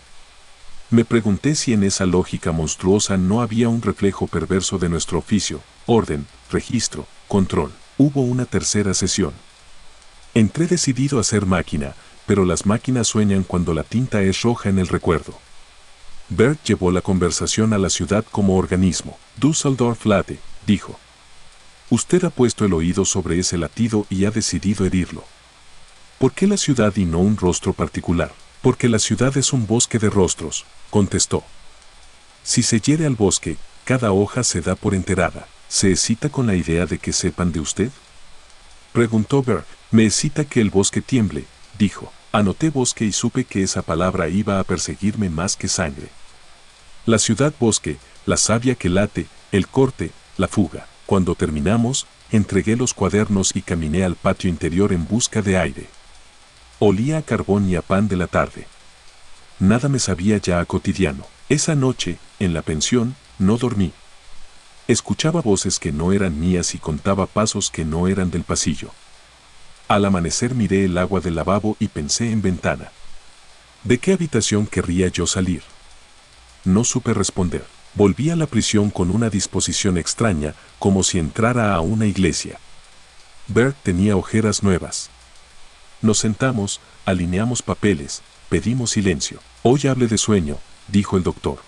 Me pregunté si en esa lógica monstruosa no había un reflejo perverso de nuestro oficio, orden, registro, control. Hubo una tercera sesión. Entré decidido a ser máquina, pero las máquinas sueñan cuando la tinta es roja en el recuerdo. Berg llevó la conversación a la ciudad como organismo. Düsseldorf late, dijo. Usted ha puesto el oído sobre ese latido y ha decidido herirlo. ¿Por qué la ciudad y no un rostro particular? Porque la ciudad es un bosque de rostros, contestó. Si se hiere al bosque, cada hoja se da por enterada. ¿Se excita con la idea de que sepan de usted? Preguntó Berg. Me excita que el bosque tiemble, dijo. Anoté bosque y supe que esa palabra iba a perseguirme más que sangre. La ciudad bosque, la savia que late, el corte, la fuga. Cuando terminamos, entregué los cuadernos y caminé al patio interior en busca de aire. Olía a carbón y a pan de la tarde. Nada me sabía ya a cotidiano. Esa noche, en la pensión, no dormí. Escuchaba voces que no eran mías y contaba pasos que no eran del pasillo. Al amanecer miré el agua del lavabo y pensé en Ventana. ¿De qué habitación querría yo salir? No supe responder. Volví a la prisión con una disposición extraña, como si entrara a una iglesia. Berg tenía ojeras nuevas. Nos sentamos, alineamos papeles, pedimos silencio. Hoy hable de sueño, dijo el doctor.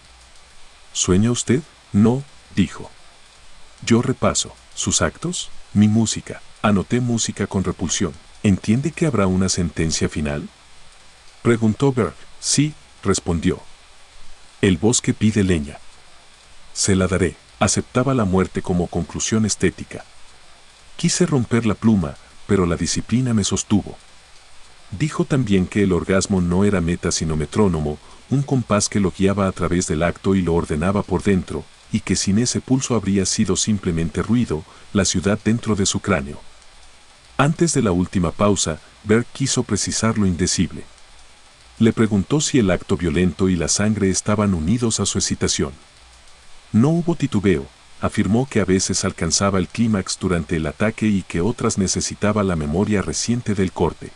¿Sueña usted? No, dijo. Yo repaso. ¿Sus actos? Mi música. Anoté música con repulsión. ¿Entiende que habrá una sentencia final? Preguntó Berg. Sí, respondió. El bosque pide leña. Se la daré. Aceptaba la muerte como conclusión estética. Quise romper la pluma, pero la disciplina me sostuvo. Dijo también que el orgasmo no era meta sino metrónomo, un compás que lo guiaba a través del acto y lo ordenaba por dentro, y que sin ese pulso habría sido simplemente ruido, la ciudad dentro de su cráneo. Antes de la última pausa, Berg quiso precisar lo indecible. Le preguntó si el acto violento y la sangre estaban unidos a su excitación. No hubo titubeo, afirmó que a veces alcanzaba el clímax durante el ataque y que otras necesitaba la memoria reciente del corte.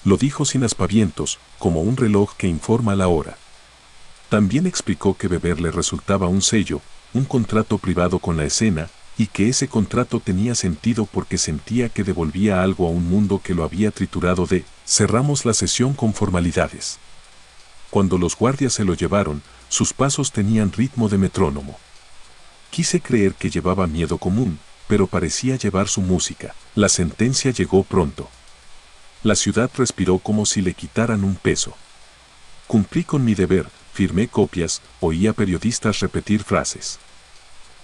Lo dijo sin aspavientos, como un reloj que informa la hora. También explicó que beber le resultaba un sello, un contrato privado con la escena, y que ese contrato tenía sentido porque sentía que devolvía algo a un mundo que lo había triturado de. Cerramos la sesión con formalidades. Cuando los guardias se lo llevaron, sus pasos tenían ritmo de metrónomo. Quise creer que llevaba miedo común, pero parecía llevar su música. La sentencia llegó pronto. La ciudad respiró como si le quitaran un peso. Cumplí con mi deber, firmé copias, oía periodistas repetir frases.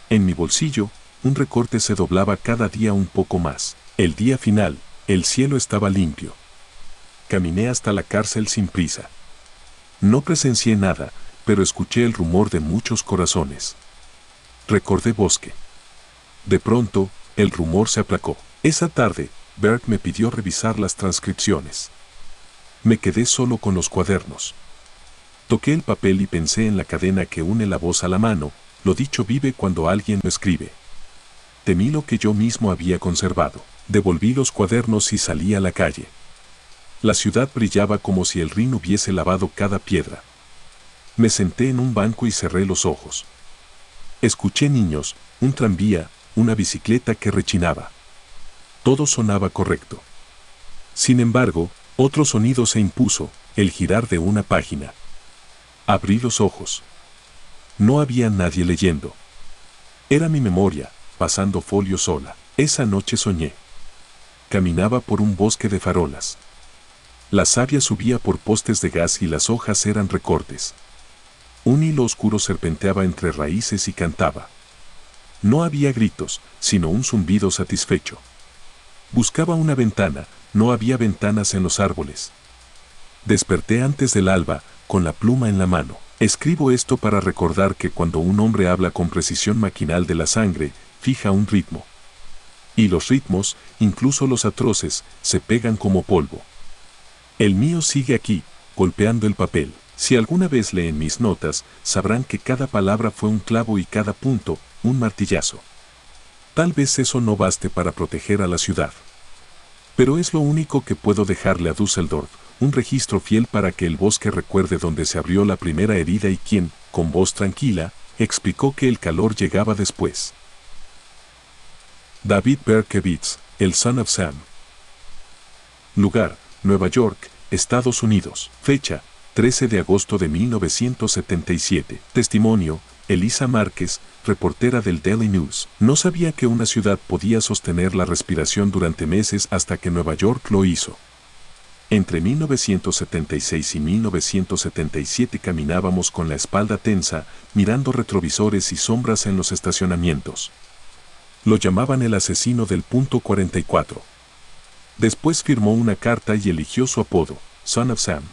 En mi bolsillo, un recorte se doblaba cada día un poco más. El día final, el cielo estaba limpio. Caminé hasta la cárcel sin prisa. No presencié nada, pero escuché el rumor de muchos corazones. Recordé bosque. De pronto, el rumor se aplacó. Esa tarde, Berg me pidió revisar las transcripciones. Me quedé solo con los cuadernos. Toqué el papel y pensé en la cadena que une la voz a la mano, lo dicho vive cuando alguien lo escribe. Temí lo que yo mismo había conservado. Devolví los cuadernos y salí a la calle. La ciudad brillaba como si el Rin hubiese lavado cada piedra. Me senté en un banco y cerré los ojos. Escuché niños, un tranvía, una bicicleta que rechinaba. Todo sonaba correcto. Sin embargo, otro sonido se impuso, el girar de una página. Abrí los ojos. No había nadie leyendo. Era mi memoria, pasando folio sola. Esa noche soñé. Caminaba por un bosque de farolas. La savia subía por postes de gas y las hojas eran recortes. Un hilo oscuro serpenteaba entre raíces y cantaba. No había gritos, sino un zumbido satisfecho. Buscaba una ventana, no había ventanas en los árboles. Desperté antes del alba, con la pluma en la mano. Escribo esto para recordar que cuando un hombre habla con precisión maquinal de la sangre, fija un ritmo. Y los ritmos, incluso los atroces, se pegan como polvo. El mío sigue aquí, golpeando el papel. Si alguna vez leen mis notas, sabrán que cada palabra fue un clavo y cada punto, un martillazo. Tal vez eso no baste para proteger a la ciudad. Pero es lo único que puedo dejarle a Düsseldorf, un registro fiel para que el bosque recuerde dónde se abrió la primera herida y quien, con voz tranquila, explicó que el calor llegaba después. David Berkowitz, el Son of Sam. Lugar, Nueva York, Estados Unidos. Fecha, 13 de agosto de 1977. Testimonio, Elisa Márquez, reportera del Daily News. No sabía que una ciudad podía sostener la respiración durante meses hasta que Nueva York lo hizo. Entre 1976 y 1977 caminábamos con la espalda tensa, mirando retrovisores y sombras en los estacionamientos. Lo llamaban el asesino del punto 44. Después firmó una carta y eligió su apodo, Son of Sam.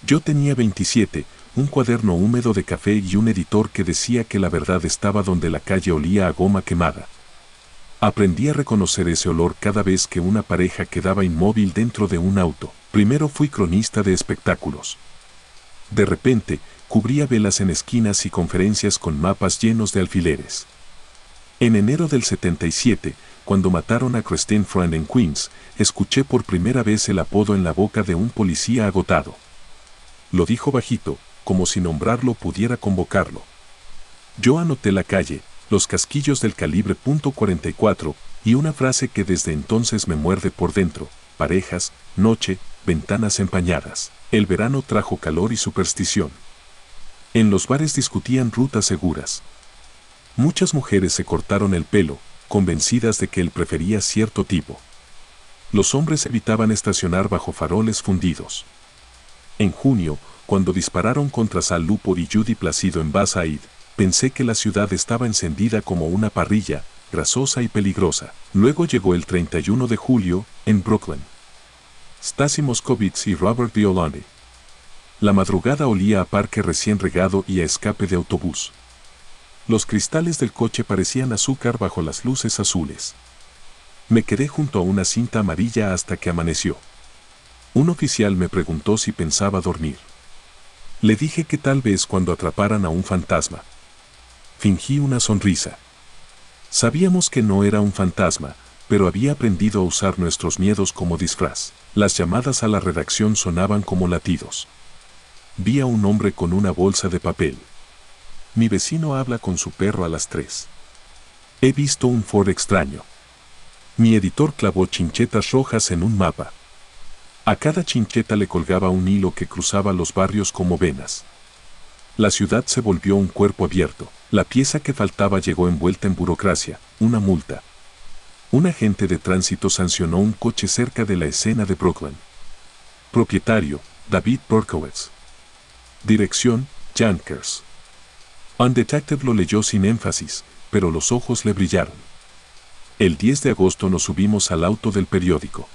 Yo tenía 27, un cuaderno húmedo de café y un editor que decía que la verdad estaba donde la calle olía a goma quemada. Aprendí a reconocer ese olor cada vez que una pareja quedaba inmóvil dentro de un auto. Primero fui cronista de espectáculos. De repente, cubría velas en esquinas y conferencias con mapas llenos de alfileres. En enero del 77, cuando mataron a Christine Friend en Queens, escuché por primera vez el apodo en la boca de un policía agotado. Lo dijo bajito, como si nombrarlo pudiera convocarlo. Yo anoté la calle, los casquillos del calibre .44 y una frase que desde entonces me muerde por dentro: parejas, noche, ventanas empañadas. El verano trajo calor y superstición. En los bares discutían rutas seguras. Muchas mujeres se cortaron el pelo, convencidas de que él prefería cierto tipo. Los hombres evitaban estacionar bajo faroles fundidos. En junio, cuando dispararon contra Sal Lupo y Judy Placido en Basaid, pensé que la ciudad estaba encendida como una parrilla, grasosa y peligrosa. Luego llegó el 31 de julio, en Brooklyn. Stasi Moscovitz y Robert Violante. La madrugada olía a parque recién regado y a escape de autobús. Los cristales del coche parecían azúcar bajo las luces azules. Me quedé junto a una cinta amarilla hasta que amaneció. Un oficial me preguntó si pensaba dormir. Le dije que tal vez cuando atraparan a un fantasma. Fingí una sonrisa. Sabíamos que no era un fantasma, pero había aprendido a usar nuestros miedos como disfraz. Las llamadas a la redacción sonaban como latidos. Vi a un hombre con una bolsa de papel. Mi vecino habla con su perro a las 3. He visto un Ford extraño. Mi editor clavó chinchetas rojas en un mapa. A cada chincheta le colgaba un hilo que cruzaba los barrios como venas. La ciudad se volvió un cuerpo abierto. La pieza que faltaba llegó envuelta en burocracia, una multa. Un agente de tránsito sancionó un coche cerca de la escena de Brooklyn. Propietario, David Berkowitz. Dirección, Yonkers. Undetected lo leyó sin énfasis, pero los ojos le brillaron. El 10 de agosto nos subimos al auto del periódico.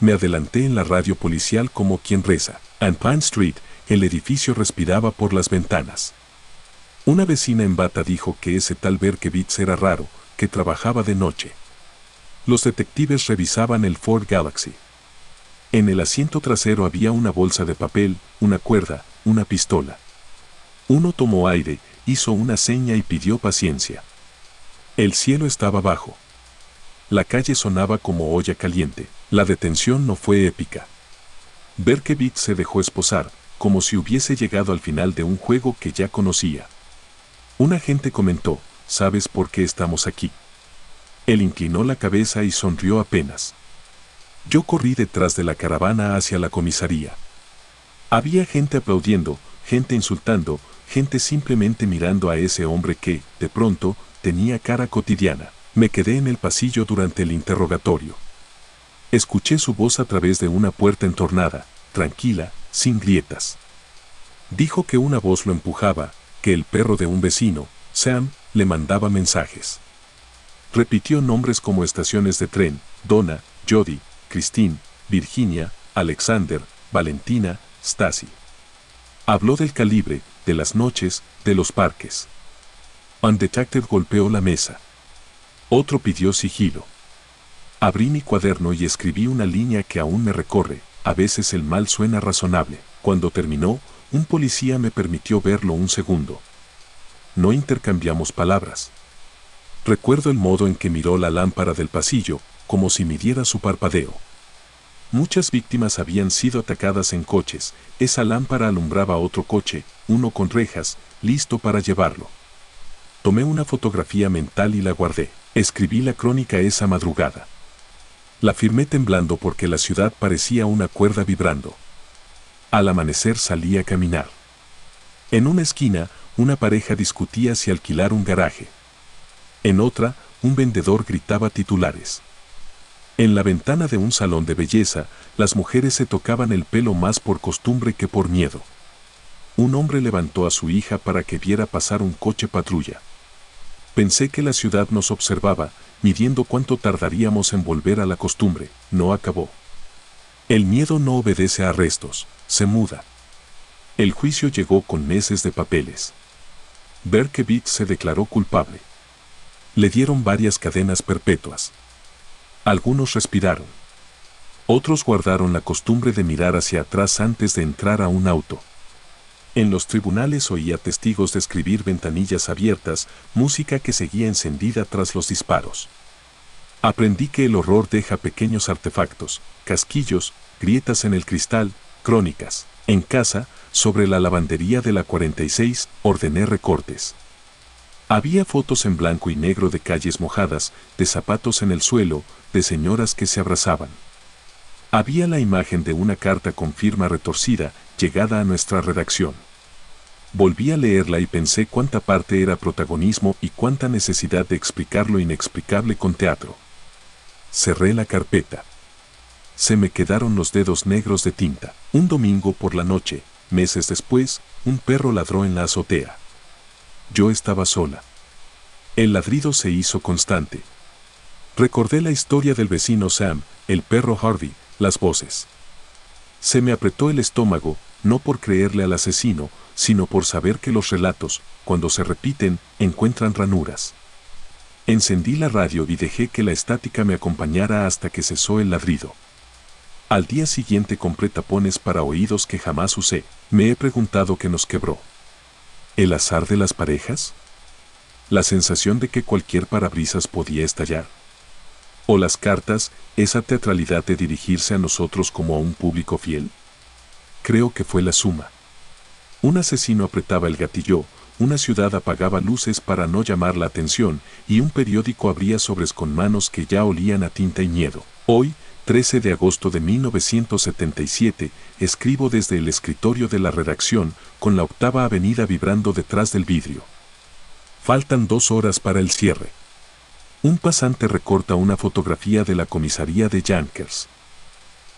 Me adelanté en la radio policial como quien reza. En Pine Street, el edificio respiraba por las ventanas. Una vecina en bata dijo que ese tal Berkowitz era raro, que trabajaba de noche. Los detectives revisaban el Ford Galaxy. En el asiento trasero había una bolsa de papel, una cuerda, una pistola. Uno tomó aire, hizo una seña y pidió paciencia. El cielo estaba bajo. La calle sonaba como olla caliente. La detención no fue épica. Berkevich se dejó esposar, como si hubiese llegado al final de un juego que ya conocía. Un agente comentó, ¿sabes por qué estamos aquí? Él inclinó la cabeza y sonrió apenas. Yo corrí detrás de la caravana hacia la comisaría. Había gente aplaudiendo, gente insultando, gente simplemente mirando a ese hombre que, de pronto, tenía cara cotidiana. Me quedé en el pasillo durante el interrogatorio. Escuché su voz a través de una puerta entornada, tranquila, sin grietas. Dijo que una voz lo empujaba, que el perro de un vecino, Sam, le mandaba mensajes. Repitió nombres como estaciones de tren, Donna, Jody, Christine, Virginia, Alexander, Valentina, Stacy. Habló del calibre, de las noches, de los parques. Undetected golpeó la mesa. Otro pidió sigilo. Abrí mi cuaderno y escribí una línea que aún me recorre. A veces el mal suena razonable. Cuando terminó, un policía me permitió verlo un segundo. No intercambiamos palabras. Recuerdo el modo en que miró la lámpara del pasillo, como si midiera su parpadeo. Muchas víctimas habían sido atacadas en coches. Esa lámpara alumbraba otro coche, uno con rejas, listo para llevarlo. Tomé una fotografía mental y la guardé. Escribí la crónica esa madrugada. La firmé temblando porque la ciudad parecía una cuerda vibrando. Al amanecer salí a caminar. En una esquina, una pareja discutía si alquilar un garaje. En otra, un vendedor gritaba titulares. En la ventana de un salón de belleza, las mujeres se tocaban el pelo más por costumbre que por miedo. Un hombre levantó a su hija para que viera pasar un coche patrulla. Pensé que la ciudad nos observaba, midiendo cuánto tardaríamos en volver a la costumbre. No acabó. El miedo no obedece a arrestos, se muda. El juicio llegó con meses de papeles. Berkevich se declaró culpable. Le dieron varias cadenas perpetuas. Algunos respiraron. Otros guardaron la costumbre de mirar hacia atrás antes de entrar a un auto. En los tribunales oía testigos describir ventanillas abiertas, música que seguía encendida tras los disparos. Aprendí que el horror deja pequeños artefactos, casquillos, grietas en el cristal, crónicas. En casa, sobre la lavandería de la 46, ordené recortes. Había fotos en blanco y negro de calles mojadas, de zapatos en el suelo, de señoras que se abrazaban. Había la imagen de una carta con firma retorcida, llegada a nuestra redacción. Volví a leerla y pensé cuánta parte era protagonismo y cuánta necesidad de explicar lo inexplicable con teatro. Cerré la carpeta. Se me quedaron los dedos negros de tinta. Un domingo por la noche, meses después, un perro ladró en la azotea. Yo estaba sola. El ladrido se hizo constante. Recordé la historia del vecino Sam, el perro Harvey, las voces. Se me apretó el estómago, no por creerle al asesino, sino por saber que los relatos, cuando se repiten, encuentran ranuras. Encendí la radio y dejé que la estática me acompañara hasta que cesó el ladrido. Al día siguiente compré tapones para oídos que jamás usé. Me he preguntado qué nos quebró. ¿El azar de las parejas? ¿La sensación de que cualquier parabrisas podía estallar? ¿O las cartas, esa teatralidad de dirigirse a nosotros como a un público fiel? Creo que fue la suma. Un asesino apretaba el gatillo, una ciudad apagaba luces para no llamar la atención y un periódico abría sobres con manos que ya olían a tinta y miedo. Hoy, 13 de agosto de 1977, escribo desde el escritorio de la redacción, con la 8ª Avenida vibrando detrás del vidrio. Faltan 2 horas para el cierre. Un pasante recorta una fotografía de la comisaría de Yonkers.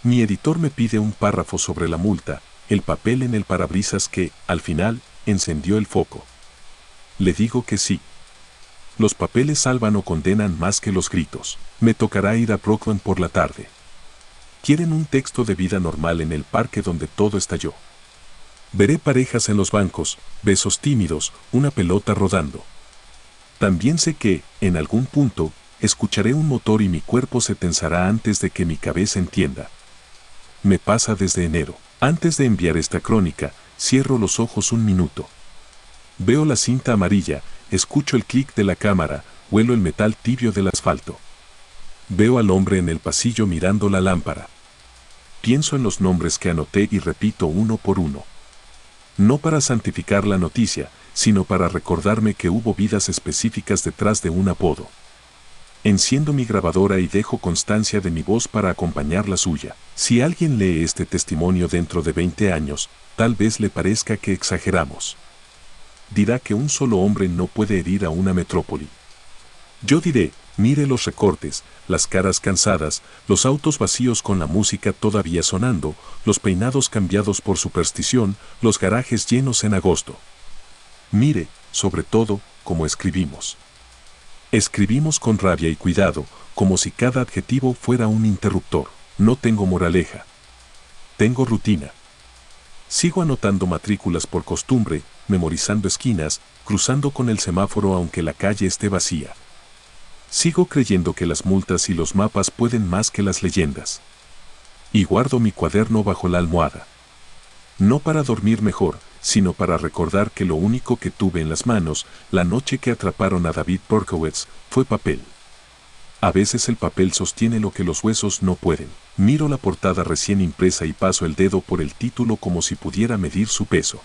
Mi editor me pide un párrafo sobre la multa, el papel en el parabrisas que, al final, encendió el foco. Le digo que sí. Los papeles salvan o condenan más que los gritos. Me tocará ir a Brooklyn por la tarde. Quieren un texto de vida normal en el parque donde todo estalló. Veré parejas en los bancos, besos tímidos, una pelota rodando. También sé que, en algún punto, escucharé un motor y mi cuerpo se tensará antes de que mi cabeza entienda. Me pasa desde enero. Antes de enviar esta crónica, Cierro los ojos un minuto. Veo la cinta amarilla, escucho el clic de la cámara, huelo el metal tibio del asfalto. Veo al hombre en el pasillo mirando la lámpara. Pienso en los nombres que anoté y repito uno por uno. No para santificar la noticia, sino para recordarme que hubo vidas específicas detrás de un apodo. Enciendo mi grabadora y dejo constancia de mi voz para acompañar la suya. Si alguien lee este testimonio dentro de 20 años, tal vez le parezca que exageramos. Dirá que un solo hombre no puede herir a una metrópoli. Yo diré, mire los recortes, las caras cansadas, los autos vacíos con la música todavía sonando, los peinados cambiados por superstición, los garajes llenos en agosto. Mire, sobre todo, cómo escribimos. Escribimos con rabia y cuidado, como si cada adjetivo fuera un interruptor. No tengo moraleja. Tengo rutina. Sigo anotando matrículas por costumbre, memorizando esquinas, cruzando con el semáforo aunque la calle esté vacía. Sigo creyendo que las multas y los mapas pueden más que las leyendas. Y guardo mi cuaderno bajo la almohada. No para dormir mejor, sino para recordar que lo único que tuve en las manos, la noche que atraparon a David Berkowitz, fue papel. A veces el papel sostiene lo que los huesos no pueden. Miro la portada recién impresa y paso el dedo por el título como si pudiera medir su peso.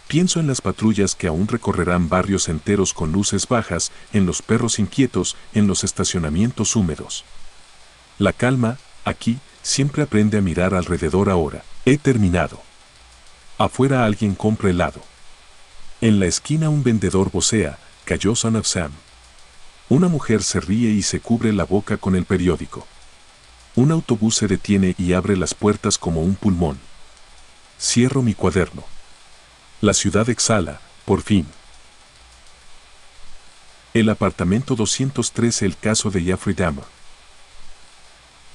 Pienso en las patrullas que aún recorrerán barrios enteros con luces bajas, en los perros inquietos, en los estacionamientos húmedos. La calma, aquí, siempre aprende a mirar alrededor ahora. He terminado. Afuera alguien compra helado. En la esquina un vendedor vocea, cayó Son of Sam. Una mujer se ríe y se cubre la boca con el periódico. Un autobús se detiene y abre las puertas como un pulmón. Cierro mi cuaderno. La ciudad exhala, por fin. El apartamento 213. El caso de Jeffrey Dahmer.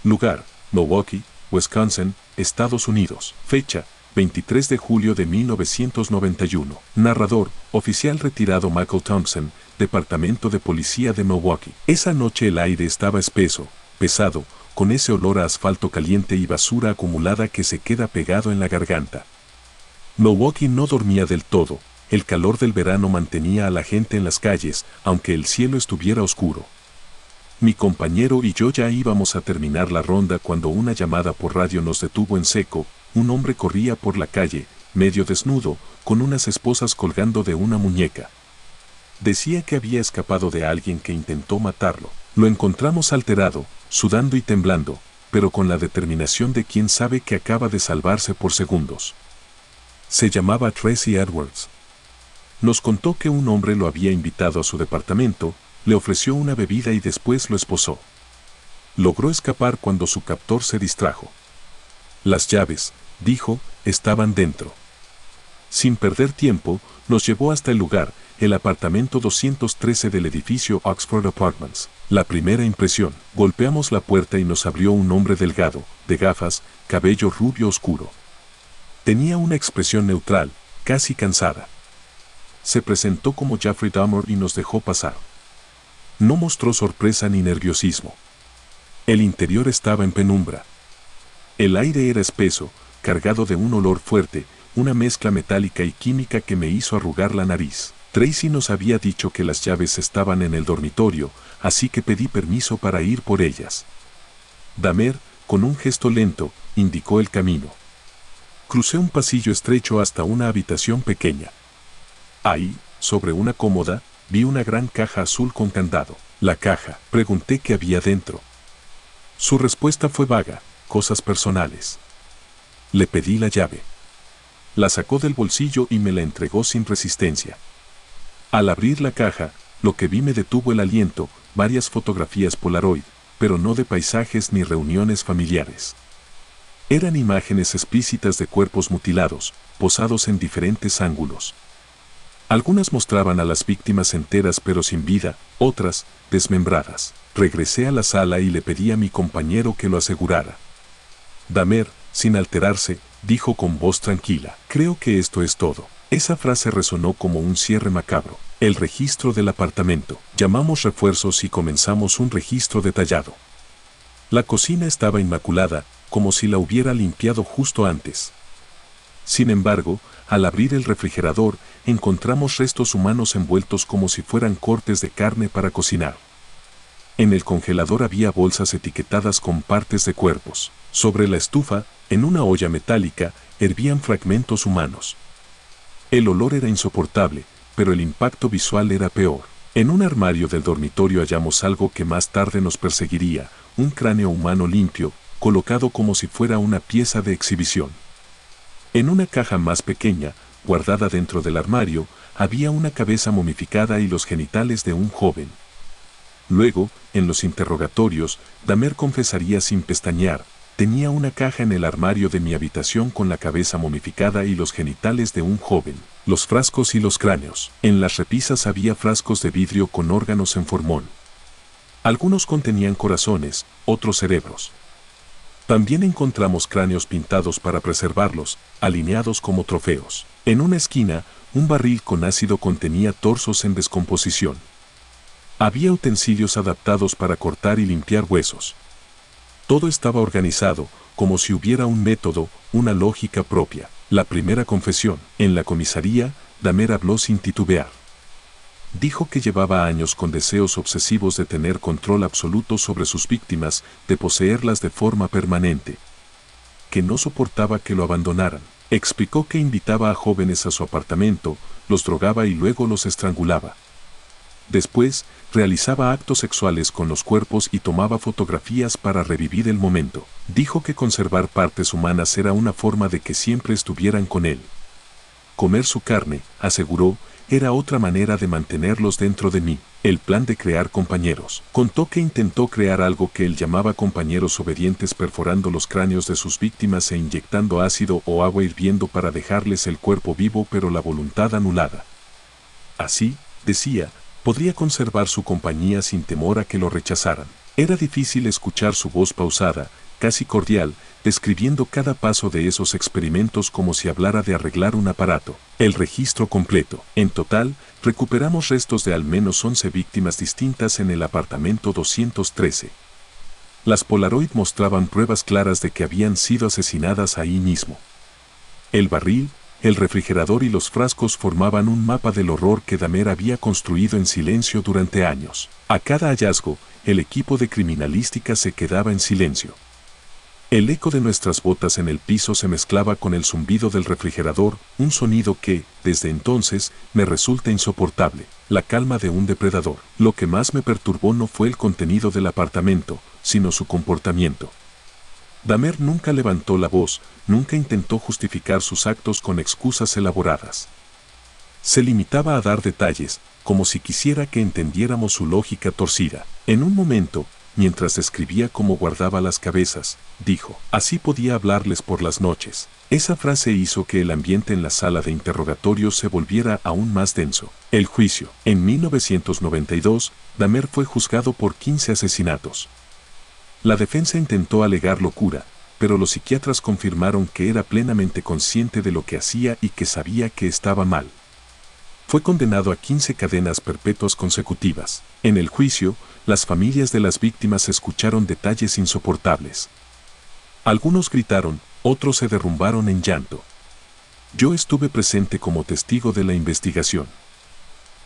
Lugar, Milwaukee, Wisconsin, Estados Unidos. Fecha, 23 de julio de 1991. Narrador, oficial retirado Michael Thompson, Departamento de Policía de Milwaukee. Esa noche el aire estaba espeso, pesado, con ese olor a asfalto caliente y basura acumulada que se queda pegado en la garganta. Milwaukee no dormía del todo, el calor del verano mantenía a la gente en las calles, aunque el cielo estuviera oscuro. Mi compañero y yo ya íbamos a terminar la ronda cuando una llamada por radio nos detuvo en seco. Un hombre corría por la calle, medio desnudo, con unas esposas colgando de una muñeca. Decía que había escapado de alguien que intentó matarlo. Lo encontramos alterado, sudando y temblando, pero con la determinación de quien sabe que acaba de salvarse por segundos. Se llamaba Tracy Edwards. Nos contó que un hombre lo había invitado a su departamento, le ofreció una bebida y después lo esposó. Logró escapar cuando su captor se distrajo. Las llaves, dijo, estaban dentro. Sin perder tiempo, nos llevó hasta el lugar, el apartamento 213 del edificio Oxford Apartments. La primera impresión, golpeamos la puerta y nos abrió un hombre delgado, de gafas, cabello rubio oscuro. Tenía una expresión neutral, casi cansada. Se presentó como Jeffrey Dahmer y nos dejó pasar. No mostró sorpresa ni nerviosismo. El interior estaba en penumbra. El aire era espeso, cargado de un olor fuerte, una mezcla metálica y química que me hizo arrugar la nariz. Tracy nos había dicho que las llaves estaban en el dormitorio, así que pedí permiso para ir por ellas. Dahmer, con un gesto lento, indicó el camino. Crucé un pasillo estrecho hasta una habitación pequeña. Ahí, sobre una cómoda, vi una gran caja azul con candado. La caja, pregunté qué había dentro. Su respuesta fue vaga, cosas personales. Le pedí la llave. La sacó del bolsillo y me la entregó sin resistencia. Al abrir la caja, lo que vi me detuvo el aliento, varias fotografías Polaroid, pero no de paisajes ni reuniones familiares. Eran imágenes explícitas de cuerpos mutilados, posados en diferentes ángulos. Algunas mostraban a las víctimas enteras pero sin vida, otras, desmembradas. Regresé a la sala y le pedí a mi compañero que lo asegurara. Dahmer, sin alterarse, dijo con voz tranquila, creo que esto es todo. Esa frase resonó como un cierre macabro. El registro del apartamento. Llamamos refuerzos y comenzamos un registro detallado. La cocina estaba inmaculada, como si la hubiera limpiado justo antes. Sin embargo, al abrir el refrigerador, encontramos restos humanos envueltos como si fueran cortes de carne para cocinar. En el congelador había bolsas etiquetadas con partes de cuerpos. Sobre la estufa, en una olla metálica, hervían fragmentos humanos. El olor era insoportable, pero el impacto visual era peor. En un armario del dormitorio hallamos algo que más tarde nos perseguiría, un cráneo humano limpio, colocado como si fuera una pieza de exhibición. En una caja más pequeña, guardada dentro del armario, había una cabeza momificada y los genitales de un joven. Luego, en los interrogatorios, Dahmer confesaría sin pestañear: tenía una caja en el armario de mi habitación con la cabeza momificada y los genitales de un joven, los frascos y los cráneos. En las repisas había frascos de vidrio con órganos en formol. Algunos contenían corazones, otros cerebros. También encontramos cráneos pintados para preservarlos, alineados como trofeos. En una esquina, un barril con ácido contenía torsos en descomposición. Había utensilios adaptados para cortar y limpiar huesos. Todo estaba organizado, como si hubiera un método, una lógica propia. La primera confesión. En la comisaría, Dahmer habló sin titubear. Dijo que llevaba años con deseos obsesivos de tener control absoluto sobre sus víctimas, de poseerlas de forma permanente. Que no soportaba que lo abandonaran. Explicó que invitaba a jóvenes a su apartamento, los drogaba y luego los estrangulaba. Después, realizaba actos sexuales con los cuerpos y tomaba fotografías para revivir el momento. Dijo que conservar partes humanas era una forma de que siempre estuvieran con él. Comer su carne, aseguró, era otra manera de mantenerlos dentro de mí. El plan de crear compañeros. Contó que intentó crear algo que él llamaba compañeros obedientes, perforando los cráneos de sus víctimas e inyectando ácido o agua hirviendo para dejarles el cuerpo vivo pero la voluntad anulada. Así, decía, podría conservar su compañía sin temor a que lo rechazaran. Era difícil escuchar su voz pausada, casi cordial, describiendo cada paso de esos experimentos como si hablara de arreglar un aparato. El registro completo. En total, recuperamos restos de al menos 11 víctimas distintas en el apartamento 213. Las Polaroid mostraban pruebas claras de que habían sido asesinadas ahí mismo. El barril, el refrigerador y los frascos formaban un mapa del horror que Dahmer había construido en silencio durante años. A cada hallazgo, el equipo de criminalística se quedaba en silencio. El eco de nuestras botas en el piso se mezclaba con el zumbido del refrigerador, un sonido que, desde entonces, me resulta insoportable. La calma de un depredador. Lo que más me perturbó no fue el contenido del apartamento, sino su comportamiento. Dahmer nunca levantó la voz, nunca intentó justificar sus actos con excusas elaboradas. Se limitaba a dar detalles, como si quisiera que entendiéramos su lógica torcida. En un momento, mientras describía cómo guardaba las cabezas, dijo: así podía hablarles por las noches. Esa frase hizo que el ambiente en la sala de interrogatorios se volviera aún más denso. El juicio. En 1992, Dahmer fue juzgado por 15 asesinatos. La defensa intentó alegar locura, pero los psiquiatras confirmaron que era plenamente consciente de lo que hacía y que sabía que estaba mal. Fue condenado a 15 cadenas perpetuas consecutivas. En el juicio, las familias de las víctimas escucharon detalles insoportables. Algunos gritaron, otros se derrumbaron en llanto. Yo estuve presente como testigo de la investigación.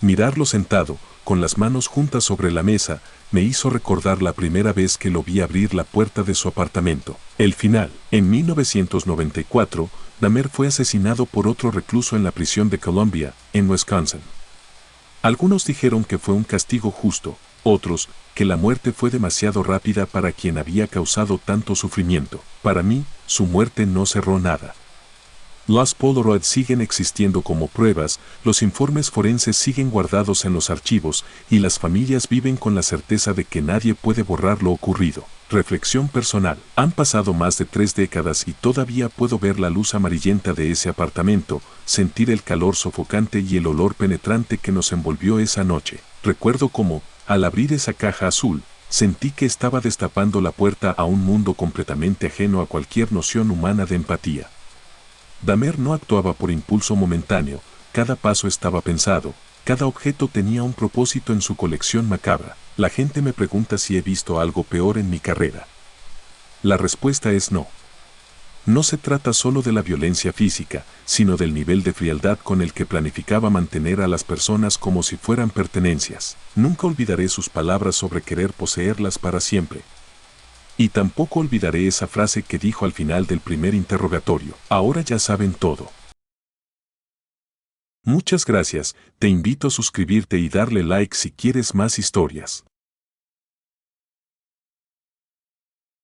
Mirarlo sentado, con las manos juntas sobre la mesa, me hizo recordar la primera vez que lo vi abrir la puerta de su apartamento. El final. En 1994, Dahmer fue asesinado por otro recluso en la prisión de Columbia, en Wisconsin. Algunos dijeron que fue un castigo justo, otros, que la muerte fue demasiado rápida para quien había causado tanto sufrimiento. Para mí, su muerte no cerró nada. Las Polaroid siguen existiendo como pruebas, los informes forenses siguen guardados en los archivos, y las familias viven con la certeza de que nadie puede borrar lo ocurrido. Reflexión personal. Han pasado más de 3 décadas y todavía puedo ver la luz amarillenta de ese apartamento, sentir el calor sofocante y el olor penetrante que nos envolvió esa noche. Recuerdo cómo, al abrir esa caja azul, sentí que estaba destapando la puerta a un mundo completamente ajeno a cualquier noción humana de empatía. Dahmer no actuaba por impulso momentáneo, cada paso estaba pensado, cada objeto tenía un propósito en su colección macabra. La gente me pregunta si he visto algo peor en mi carrera. La respuesta es no. No se trata solo de la violencia física, sino del nivel de frialdad con el que planificaba mantener a las personas como si fueran pertenencias. Nunca olvidaré sus palabras sobre querer poseerlas para siempre. Y tampoco olvidaré esa frase que dijo al final del primer interrogatorio: ahora ya saben todo. Muchas gracias, te invito a suscribirte y darle like si quieres más historias.